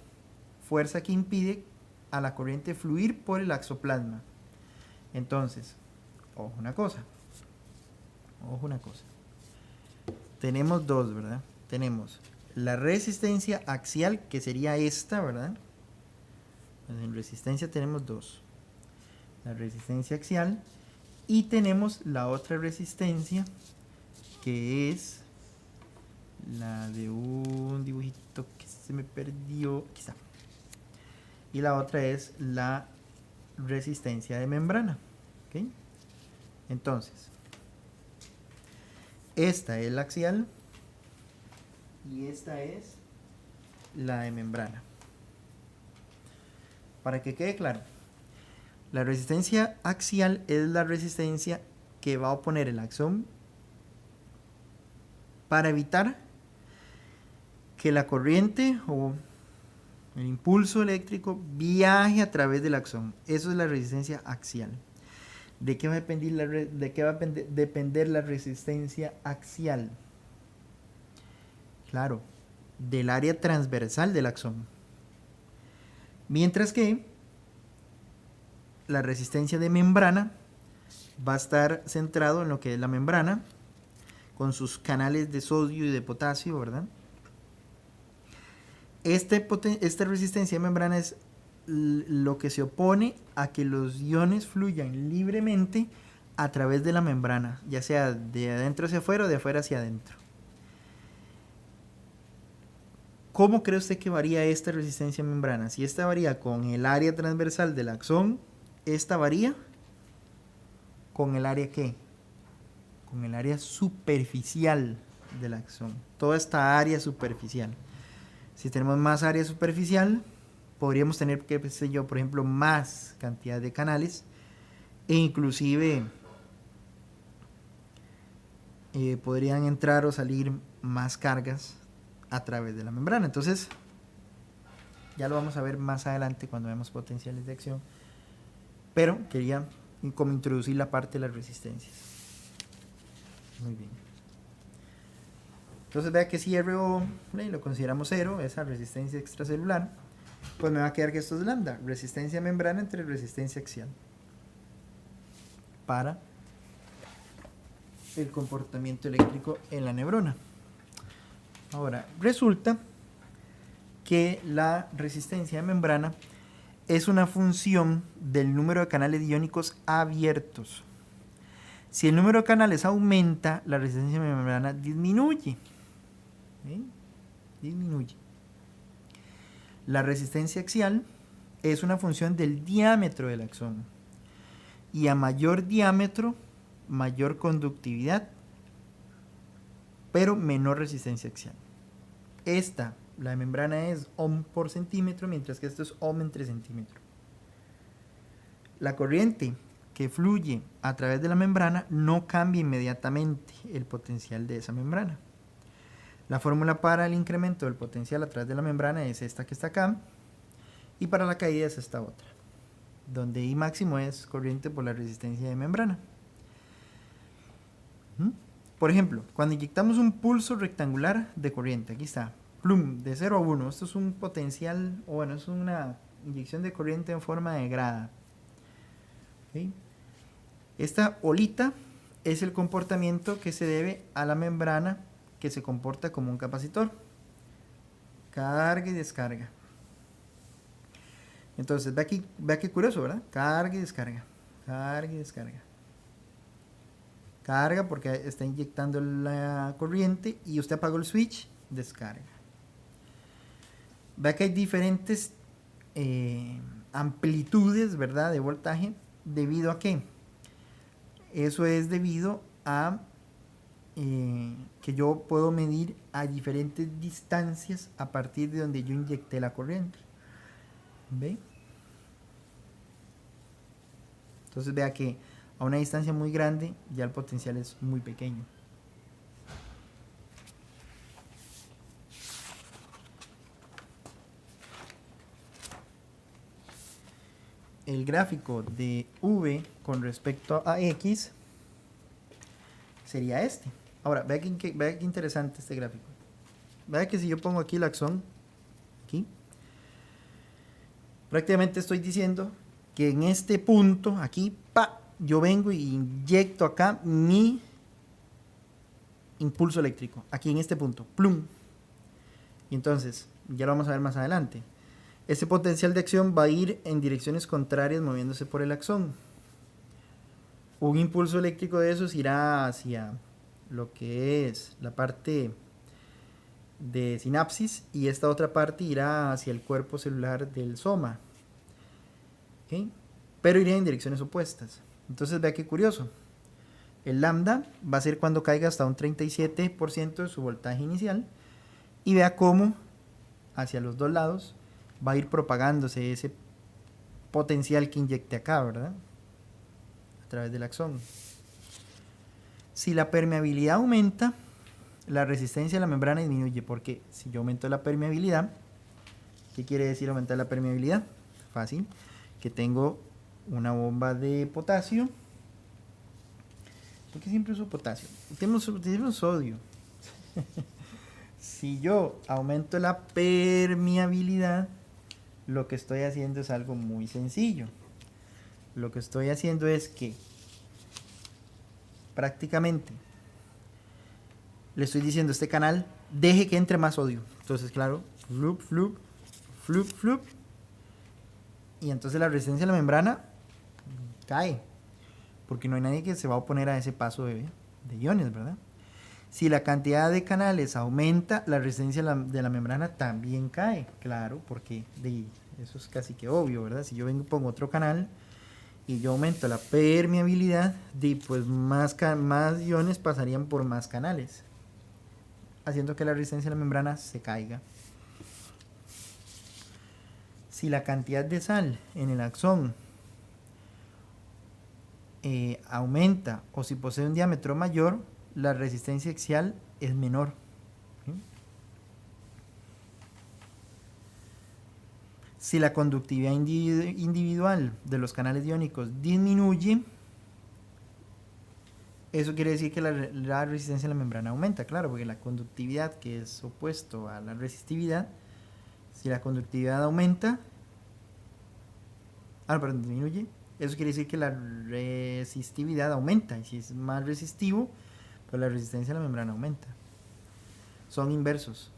fuerza que impide a la corriente fluir por el axoplasma. Entonces, ojo una cosa. Tenemos dos, ¿verdad? Tenemos la resistencia axial, que sería esta, ¿verdad? Pues en resistencia tenemos dos. La resistencia axial, y tenemos la otra resistencia, que es la de un dibujito que se me perdió, quizá. Y la otra es la resistencia de membrana. ¿Okay? Entonces, esta es la axial y esta es la de membrana. Para que quede claro, la resistencia axial es la resistencia que va a oponer el axón para evitar que la corriente o el impulso eléctrico viaje a través del axón. Eso es la resistencia axial. ¿De qué va a depender la resistencia axial? Claro, del área transversal del axón. Mientras que la resistencia de membrana va a estar centrado en lo que es la membrana, con sus canales de sodio y de potasio, ¿verdad? Esta resistencia de membrana es lo que se opone a que los iones fluyan libremente a través de la membrana, ya sea de adentro hacia afuera o de afuera hacia adentro. ¿Cómo cree usted que varía esta resistencia de membrana? Si esta varía con el área transversal del axón, esta varía con el área ¿qué? Con el área superficial del axón. Toda esta área superficial. Si tenemos más área superficial, podríamos tener, qué sé yo, por ejemplo, más cantidad de canales e inclusive podrían entrar o salir más cargas a través de la membrana. Entonces, ya lo vamos a ver más adelante cuando veamos potenciales de acción, pero quería como introducir la parte de las resistencias. Muy bien. Entonces vea que si RO lo consideramos 0, esa resistencia extracelular, pues me va a quedar que esto es lambda, resistencia membrana entre resistencia axial, para el comportamiento eléctrico en la neurona. Ahora, resulta que la resistencia de membrana es una función del número de canales iónicos abiertos. Si el número de canales aumenta, la resistencia de membrana disminuye. ¿Sí? Disminuye. La resistencia axial es una función del diámetro del axón. Y a mayor diámetro, mayor conductividad, pero menor resistencia axial. La de membrana es ohm por centímetro, mientras que esto es ohm entre centímetro. La corriente que fluye a través de la membrana no cambia inmediatamente el potencial de esa membrana. La fórmula para el incremento del potencial a través de la membrana es esta que está acá, y para la caída es esta otra, donde I máximo es corriente por la resistencia de membrana. Por ejemplo, cuando inyectamos un pulso rectangular de corriente, aquí está, plum, de 0 a 1, esto es un potencial, o bueno, es una inyección de corriente en forma de grada. ¿Okay? Esta olita es el comportamiento que se debe a la membrana, que se comporta como un capacitor. Carga y descarga. Entonces, vea qué curioso, ¿verdad? Carga y descarga. Carga y descarga. Carga porque está inyectando la corriente y usted apagó el switch, descarga. Vea que hay diferentes amplitudes, ¿verdad?, de voltaje. ¿Debido a qué? Eso es debido a que yo puedo medir a diferentes distancias a partir de donde yo inyecté la corriente. ¿Ve? Entonces vea que a una distancia muy grande ya el potencial es muy pequeño. El gráfico de V con respecto a X sería este. Ahora, vea que interesante este gráfico. Vea que si yo pongo aquí el axón, aquí, prácticamente estoy diciendo que en este punto, aquí, yo vengo y inyecto acá mi impulso eléctrico, aquí en este punto, plum. Y entonces, ya lo vamos a ver más adelante. Ese potencial de acción va a ir en direcciones contrarias moviéndose por el axón. Un impulso eléctrico de esos irá hacia lo que es la parte de sinapsis y esta otra parte irá hacia el cuerpo celular del soma. ¿Okay? Pero iría en direcciones opuestas. Entonces vea qué curioso. El lambda va a ser cuando caiga hasta un 37% de su voltaje inicial y vea cómo hacia los dos lados va a ir propagándose ese potencial que inyecte acá, ¿verdad? A través del axón. Si la permeabilidad aumenta, la resistencia de la membrana disminuye, porque si yo aumento la permeabilidad, ¿qué quiere decir aumentar la permeabilidad? Fácil, que tengo una bomba de potasio. ¿Por qué siempre uso potasio? Utilizamos sodio. Si yo aumento la permeabilidad, lo que estoy haciendo es algo muy sencillo. Lo que estoy haciendo es que prácticamente le estoy diciendo a este canal, deje que entre más sodio. Entonces, claro, flup, flup, flup, flup. Y entonces la resistencia de la membrana cae. Porque no hay nadie que se va a oponer a ese paso de iones, ¿verdad? Si la cantidad de canales aumenta, la resistencia de la membrana también cae. Claro, porque eso es casi que obvio, ¿verdad? Si yo vengo y pongo otro canal y yo aumento la permeabilidad, pues más iones pasarían por más canales, haciendo que la resistencia de la membrana se caiga. Si la cantidad de sal en el axón aumenta o si posee un diámetro mayor, la resistencia axial es menor. ¿Sí? Si la conductividad individual de los canales iónicos disminuye, eso quiere decir que la resistencia de la membrana aumenta, claro, porque la conductividad, que es opuesto a la resistividad, si la conductividad aumenta, perdón, disminuye, eso quiere decir que la resistividad aumenta, y si es más resistivo, pues la resistencia de la membrana aumenta. Son inversos.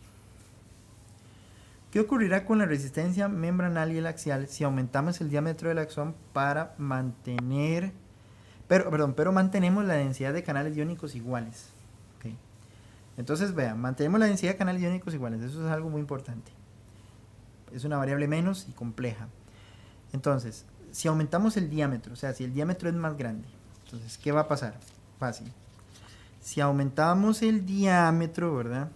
¿Qué ocurrirá con la resistencia membranal y el axial si aumentamos el diámetro del axón para mantener, pero mantenemos la densidad de canales iónicos iguales? Okay. Entonces, vean, mantenemos la densidad de canales iónicos iguales, eso es algo muy importante. Es una variable menos y compleja. Entonces, si aumentamos el diámetro, o sea, si el diámetro es más grande, entonces, ¿qué va a pasar? Fácil. Si aumentamos el diámetro, ¿verdad?,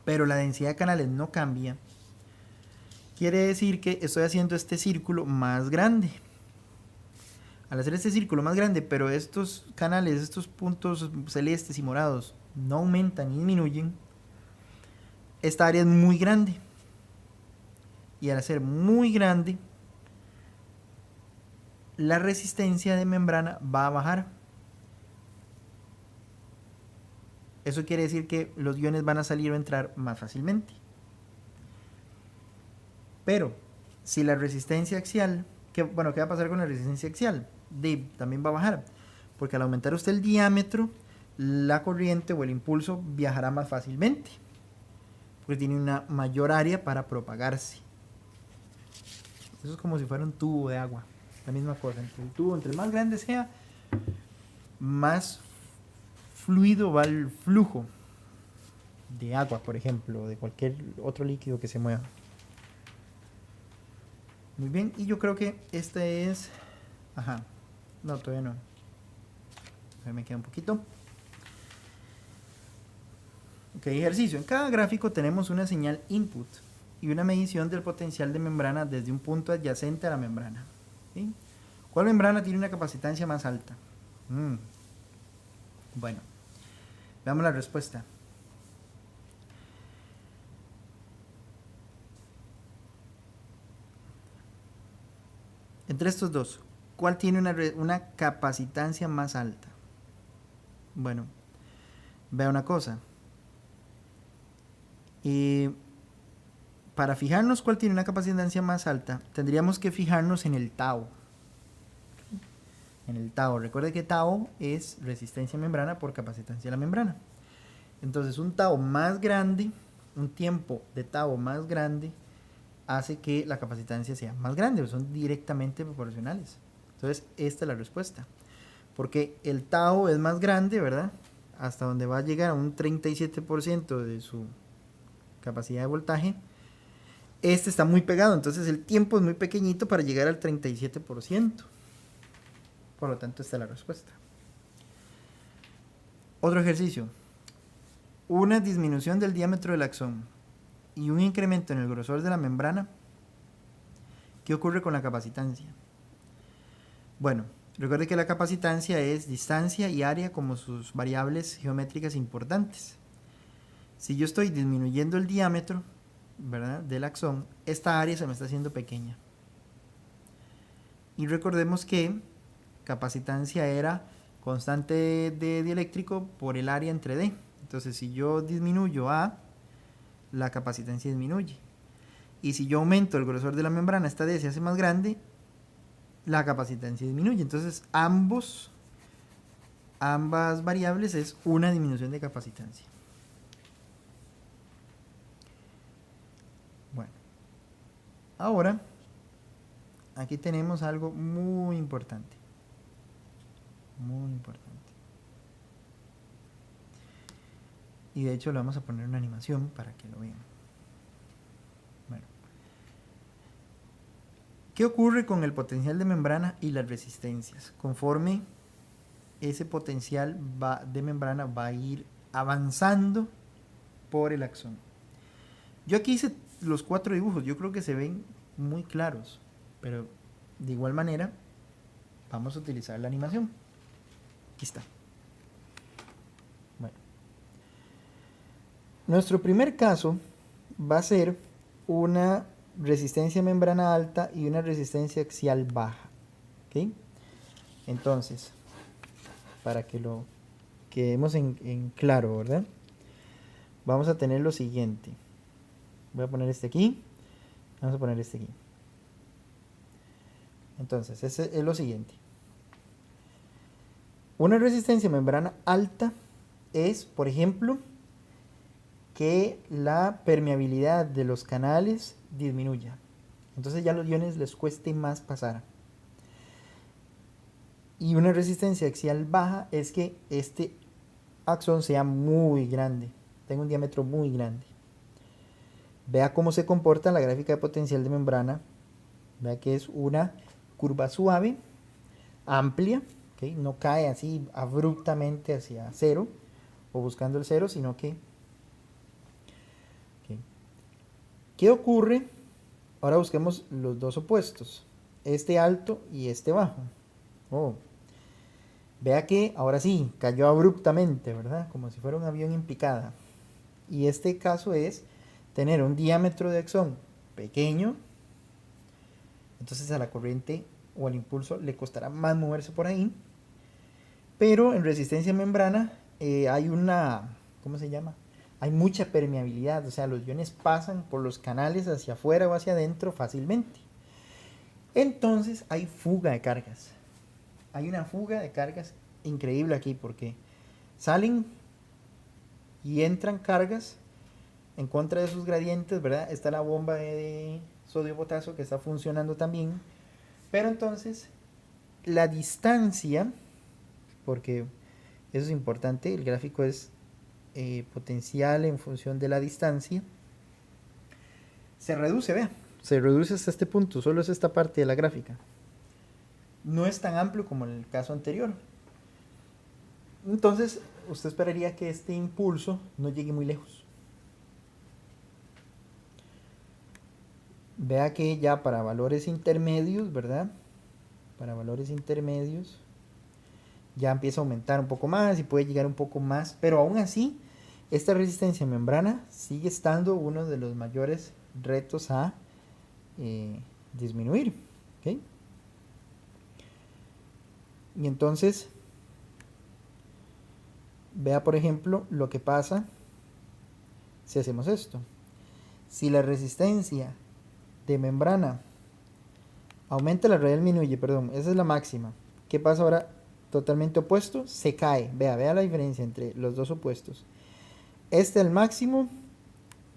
pero la densidad de canales no cambia, quiere decir que estoy haciendo este círculo más grande. Al hacer este círculo más grande, pero estos canales, estos puntos celestes y morados no aumentan ni disminuyen, esta área es muy grande. Y al ser muy grande, la resistencia de membrana va a bajar. Eso quiere decir que los iones van a salir o entrar más fácilmente. Pero si la resistencia axial, ¿qué va a pasar con la resistencia axial? También va a bajar, porque al aumentar usted el diámetro, la corriente o el impulso viajará más fácilmente, porque tiene una mayor área para propagarse. Eso es como si fuera un tubo de agua, la misma cosa. El tubo, entre más grande sea, más fluido va el flujo de agua, por ejemplo, o de cualquier otro líquido que se mueva. Muy bien, y yo creo que este es... Ajá, no, todavía no. Todavía me queda un poquito. Ok, ejercicio. En cada gráfico tenemos una señal input y una medición del potencial de membrana desde un punto adyacente a la membrana. ¿Sí? ¿Cuál membrana tiene una capacitancia más alta? Bueno, veamos la respuesta. Entre estos dos, ¿cuál tiene una capacitancia más alta? Bueno, vea una cosa. Para fijarnos cuál tiene una capacitancia más alta, tendríamos que fijarnos en el tau. En el tau. Recuerde que tau es resistencia a membrana por capacitancia de la membrana. Entonces, un tau más grande, un tiempo de tau más grande, hace que la capacitancia sea más grande, son directamente proporcionales. Entonces, esta es la respuesta. Porque el tau es más grande, ¿verdad? Hasta donde va a llegar a un 37% de su capacidad de voltaje. Este está muy pegado, entonces el tiempo es muy pequeñito para llegar al 37%. Por lo tanto, esta es la respuesta. Otro ejercicio. Una disminución del diámetro del axón y un incremento en el grosor de la membrana. ¿Qué ocurre con la capacitancia? Bueno, recuerde que la capacitancia es distancia y área como sus variables geométricas importantes. Si yo estoy disminuyendo el diámetro, ¿verdad?, del axón, esta área se me está haciendo pequeña. Y recordemos que capacitancia era constante de dieléctrico por el área entre D. Entonces, si yo disminuyo A, la capacitancia disminuye. Y si yo aumento el grosor de la membrana, esta D se hace más grande, la capacitancia disminuye. Entonces, ambas variables es una disminución de capacitancia. Bueno, ahora aquí tenemos algo muy importante. Muy importante. Y de hecho le vamos a poner una animación para que lo vean. Bueno. ¿Qué ocurre con el potencial de membrana y las resistencias? Conforme ese potencial de membrana va a ir avanzando por el axón. Yo aquí hice los 4 dibujos, yo creo que se ven muy claros, pero de igual manera vamos a utilizar la animación. Aquí está. Bueno. Nuestro primer caso va a ser una resistencia membrana alta y una resistencia axial baja. ¿Okay? Entonces, para que lo quedemos en claro, ¿verdad? Vamos a tener lo siguiente. Voy a poner este aquí. Vamos a poner este aquí. Entonces, ese es lo siguiente. Una resistencia membrana alta es, por ejemplo, que la permeabilidad de los canales disminuya. Entonces ya a los iones les cueste más pasar. Y una resistencia axial baja es que este axón sea muy grande, tenga un diámetro muy grande. Vea cómo se comporta la gráfica de potencial de membrana. Vea que es una curva suave, amplia, ¿okay? No cae así abruptamente hacia cero o buscando el cero, sino que... ¿okay? ¿Qué ocurre? Ahora busquemos los dos opuestos, este alto y este bajo. Vea que ahora sí, cayó abruptamente, ¿verdad? Como si fuera un avión en picada. Y este caso es tener un diámetro de axón pequeño, entonces a la corriente o al impulso le costará más moverse por ahí. Pero en resistencia a membrana hay una, ¿cómo se llama? Hay mucha permeabilidad, o sea, los iones pasan por los canales hacia afuera o hacia adentro fácilmente. Entonces hay fuga de cargas. Hay una fuga de cargas increíble aquí porque salen y entran cargas en contra de sus gradientes, ¿verdad? Está la bomba de sodio-potasio que está funcionando también. Pero entonces la distancia, porque eso es importante, el gráfico es potencial en función de la distancia, se reduce, vea. se reduce hasta este punto, solo es esta parte de la gráfica. No es tan amplio como en el caso anterior. Entonces, usted esperaría que este impulso no llegue muy lejos. Vea que ya para valores intermedios, ¿verdad? Para valores intermedios ya empieza a aumentar un poco más y puede llegar un poco más, pero aún así esta resistencia a membrana sigue estando uno de los mayores retos a disminuir. ¿Okay? Y entonces, vea por ejemplo lo que pasa si hacemos esto. Si la resistencia de membrana aumenta, la radial disminuye, perdón, esa es la máxima. ¿Qué pasa ahora? Totalmente opuesto, se cae. Vea la diferencia entre los dos opuestos. Este al máximo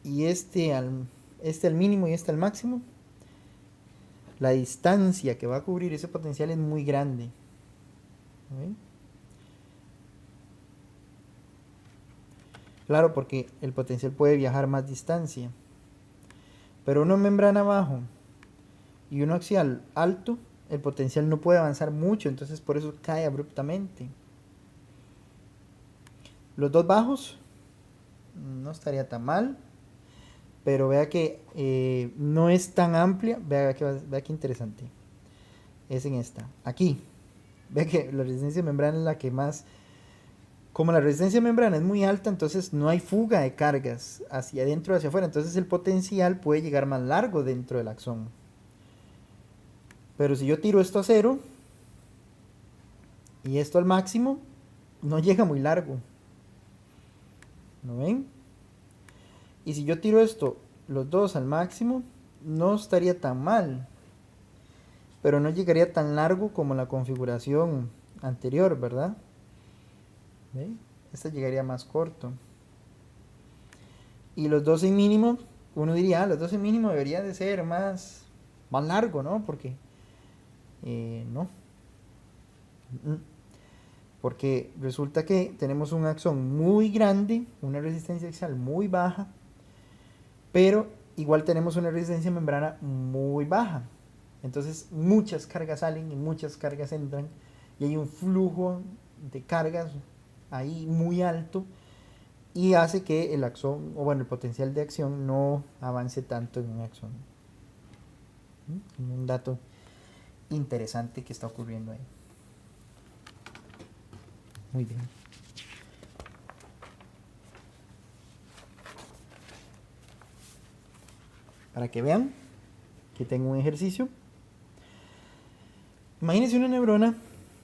y este al mínimo y este al máximo. La distancia que va a cubrir ese potencial es muy grande. ¿Okay? Claro, porque el potencial puede viajar más distancia. Pero uno en membrana bajo y uno axial alto, el potencial no puede avanzar mucho, entonces por eso cae abruptamente. Los dos bajos no estaría tan mal, pero vea que no es tan amplia. Vea que interesante. Es en esta. Aquí. Vea que la resistencia de membrana es la que más... Como la resistencia de membrana es muy alta, entonces no hay fuga de cargas hacia adentro o hacia afuera. Entonces el potencial puede llegar más largo dentro del axón. Pero si yo tiro esto a 0 y esto al máximo, no llega muy largo. ¿No ven? Y si yo tiro esto, los dos al máximo, no estaría tan mal. Pero no llegaría tan largo como la configuración anterior, ¿verdad? ¿Ven? Esta llegaría más corto. Y los 12 mínimo, uno diría, los 12 mínimo debería de ser más largo, ¿no? Porque no. Porque resulta que tenemos un axón muy grande, una resistencia axial muy baja, pero igual tenemos una resistencia de membrana muy baja. Entonces muchas cargas salen y muchas cargas entran y hay un flujo de cargas ahí muy alto y hace que el axón, o bueno, el potencial de acción no avance tanto en un axón. Un dato interesante que está ocurriendo ahí. Muy bien. Para que vean que tengo un ejercicio. Imagínense una neurona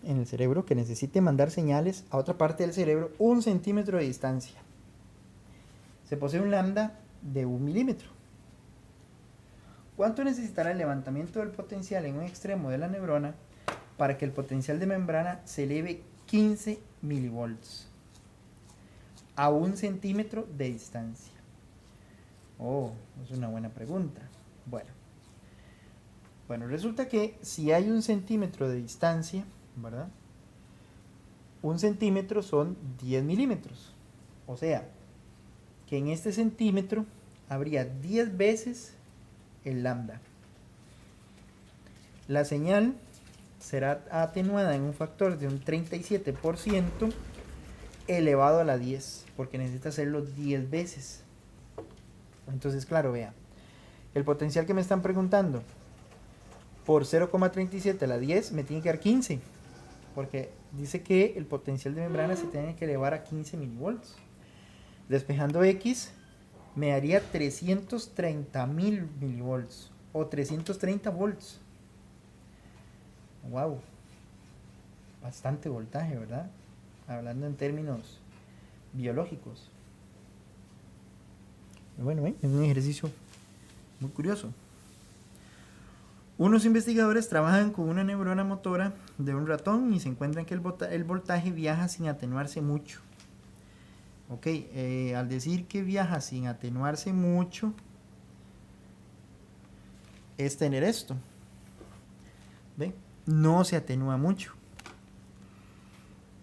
en el cerebro que necesite mandar señales a otra parte del cerebro 1 centímetro de distancia. Se posee un lambda de 1 milímetro. ¿Cuánto necesitará el levantamiento del potencial en un extremo de la neurona para que el potencial de membrana se eleve 15 milivolts a 1 centímetro de distancia? Oh, es una buena pregunta. Bueno, resulta que si hay 1 centímetro de distancia, ¿verdad? 1 centímetro son 10 milímetros. O sea, que en este centímetro habría 10 veces el lambda. La señal será atenuada en un factor de un 37% elevado a la 10, porque necesita hacerlo 10 veces. Entonces, claro, vea, el potencial que me están preguntando por 0,37 a la 10 me tiene que dar 15, porque dice que el potencial de membrana se tiene que elevar a 15 milivolts. Despejando X me daría 330.000 milivolts o 330 volts. Wow, bastante voltaje, ¿verdad? Hablando en términos biológicos. Bueno, es un ejercicio muy curioso. Unos investigadores trabajan con una neurona motora de un ratón y se encuentran que el voltaje viaja sin atenuarse mucho. Ok, al decir que viaja sin atenuarse mucho, es tener esto. ¿Ve? No se atenúa mucho.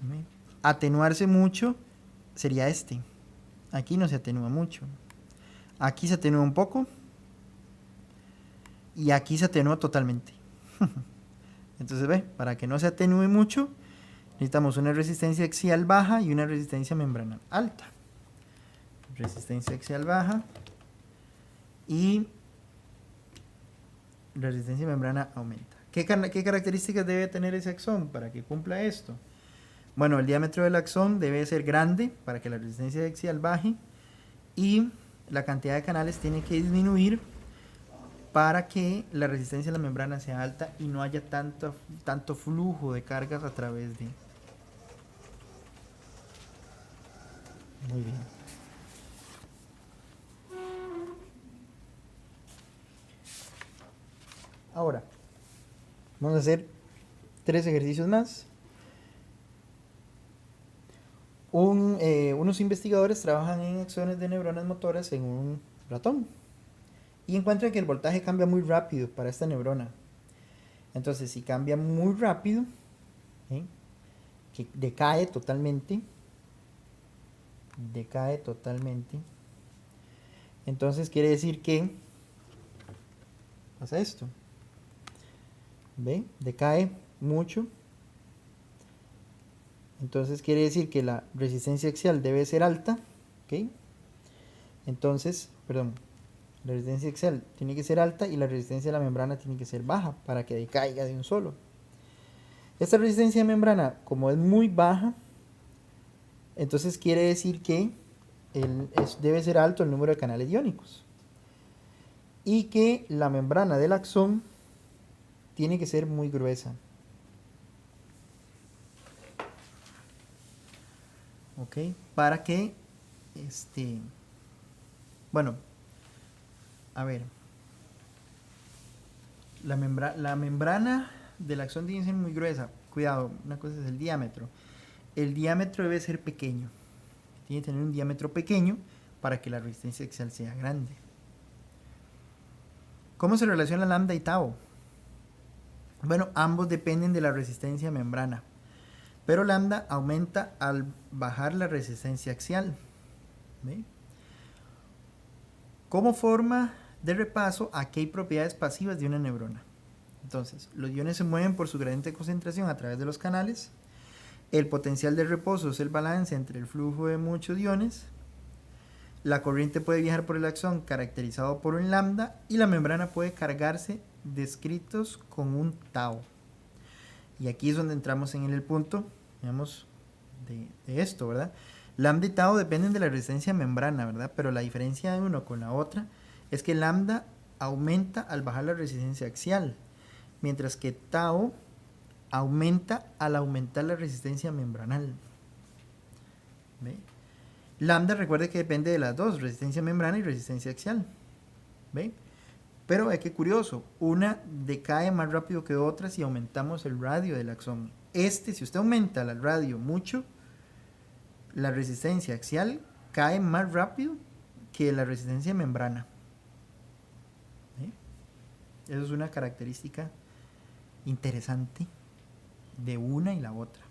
¿Ve? Atenuarse mucho sería este. Aquí no se atenúa mucho. Aquí se atenúa un poco. y aquí se atenúa totalmente. Entonces ve, para que no se atenúe mucho, necesitamos una resistencia axial baja y una resistencia membranal alta. Resistencia axial baja y la resistencia membrana aumenta. ¿Qué características debe tener ese axón para que cumpla esto? Bueno, el diámetro del axón debe ser grande para que la resistencia axial baje y la cantidad de canales tiene que disminuir para que la resistencia a la membrana sea alta y no haya tanto flujo de cargas a través de. Muy bien. Ahora, vamos a hacer 3 ejercicios más. Unos investigadores trabajan en axones de neuronas motoras en un ratón y encuentran que el voltaje cambia muy rápido para esta neurona. Entonces, si cambia muy rápido, que decae totalmente, entonces quiere decir que pasa esto. ¿Ve? Decae mucho. Entonces quiere decir que la resistencia axial debe ser alta. ¿Ok? Entonces, perdón, la resistencia axial tiene que ser alta y la resistencia de la membrana tiene que ser baja para que decaiga de un solo. Esta resistencia de membrana, como es muy baja, entonces quiere decir que debe ser alto el número de canales iónicos. Y que la membrana del axón tiene que ser muy gruesa. ¿Ok? Para que, bueno, a ver, la membrana del axón tiene que ser muy gruesa. Cuidado, una cosa es el diámetro. El diámetro debe ser pequeño. Tiene que tener un diámetro pequeño para que la resistencia axial sea grande. ¿Cómo se relaciona lambda y tau? Bueno, ambos dependen de la resistencia membrana, pero lambda aumenta al bajar la resistencia axial. ¿Ve? Como forma de repaso, aquí hay propiedades pasivas de una neurona. Entonces, los iones se mueven por su gradiente de concentración a través de los canales. El potencial de reposo es el balance entre el flujo de muchos iones. La corriente puede viajar por el axón caracterizado por un lambda y la membrana puede cargarse descritos con un tau. Y aquí es donde entramos en el punto, digamos, de esto, ¿verdad? Lambda y tau dependen de la resistencia de membrana, ¿verdad? Pero la diferencia de uno con la otra es que lambda aumenta al bajar la resistencia axial, mientras que tau aumenta al aumentar la resistencia membranal. ¿Ve? Lambda, recuerde que depende de las dos, resistencia membrana y resistencia axial. ¿Ve? Pero qué curioso, una decae más rápido que otra si aumentamos el radio del axón. Si usted aumenta el radio mucho, la resistencia axial cae más rápido que la resistencia membrana. ¿Eh? Eso es una característica interesante de una y la otra.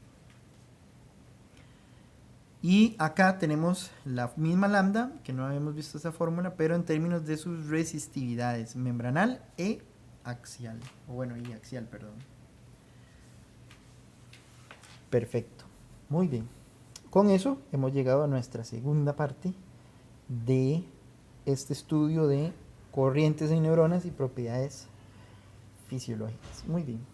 Y acá tenemos la misma lambda, que no habíamos visto esta fórmula, pero en términos de sus resistividades, membranal e axial. O bueno, y axial, perdón. Perfecto. Muy bien. Con eso hemos llegado a nuestra segunda parte de este estudio de corrientes en neuronas y propiedades fisiológicas. Muy bien.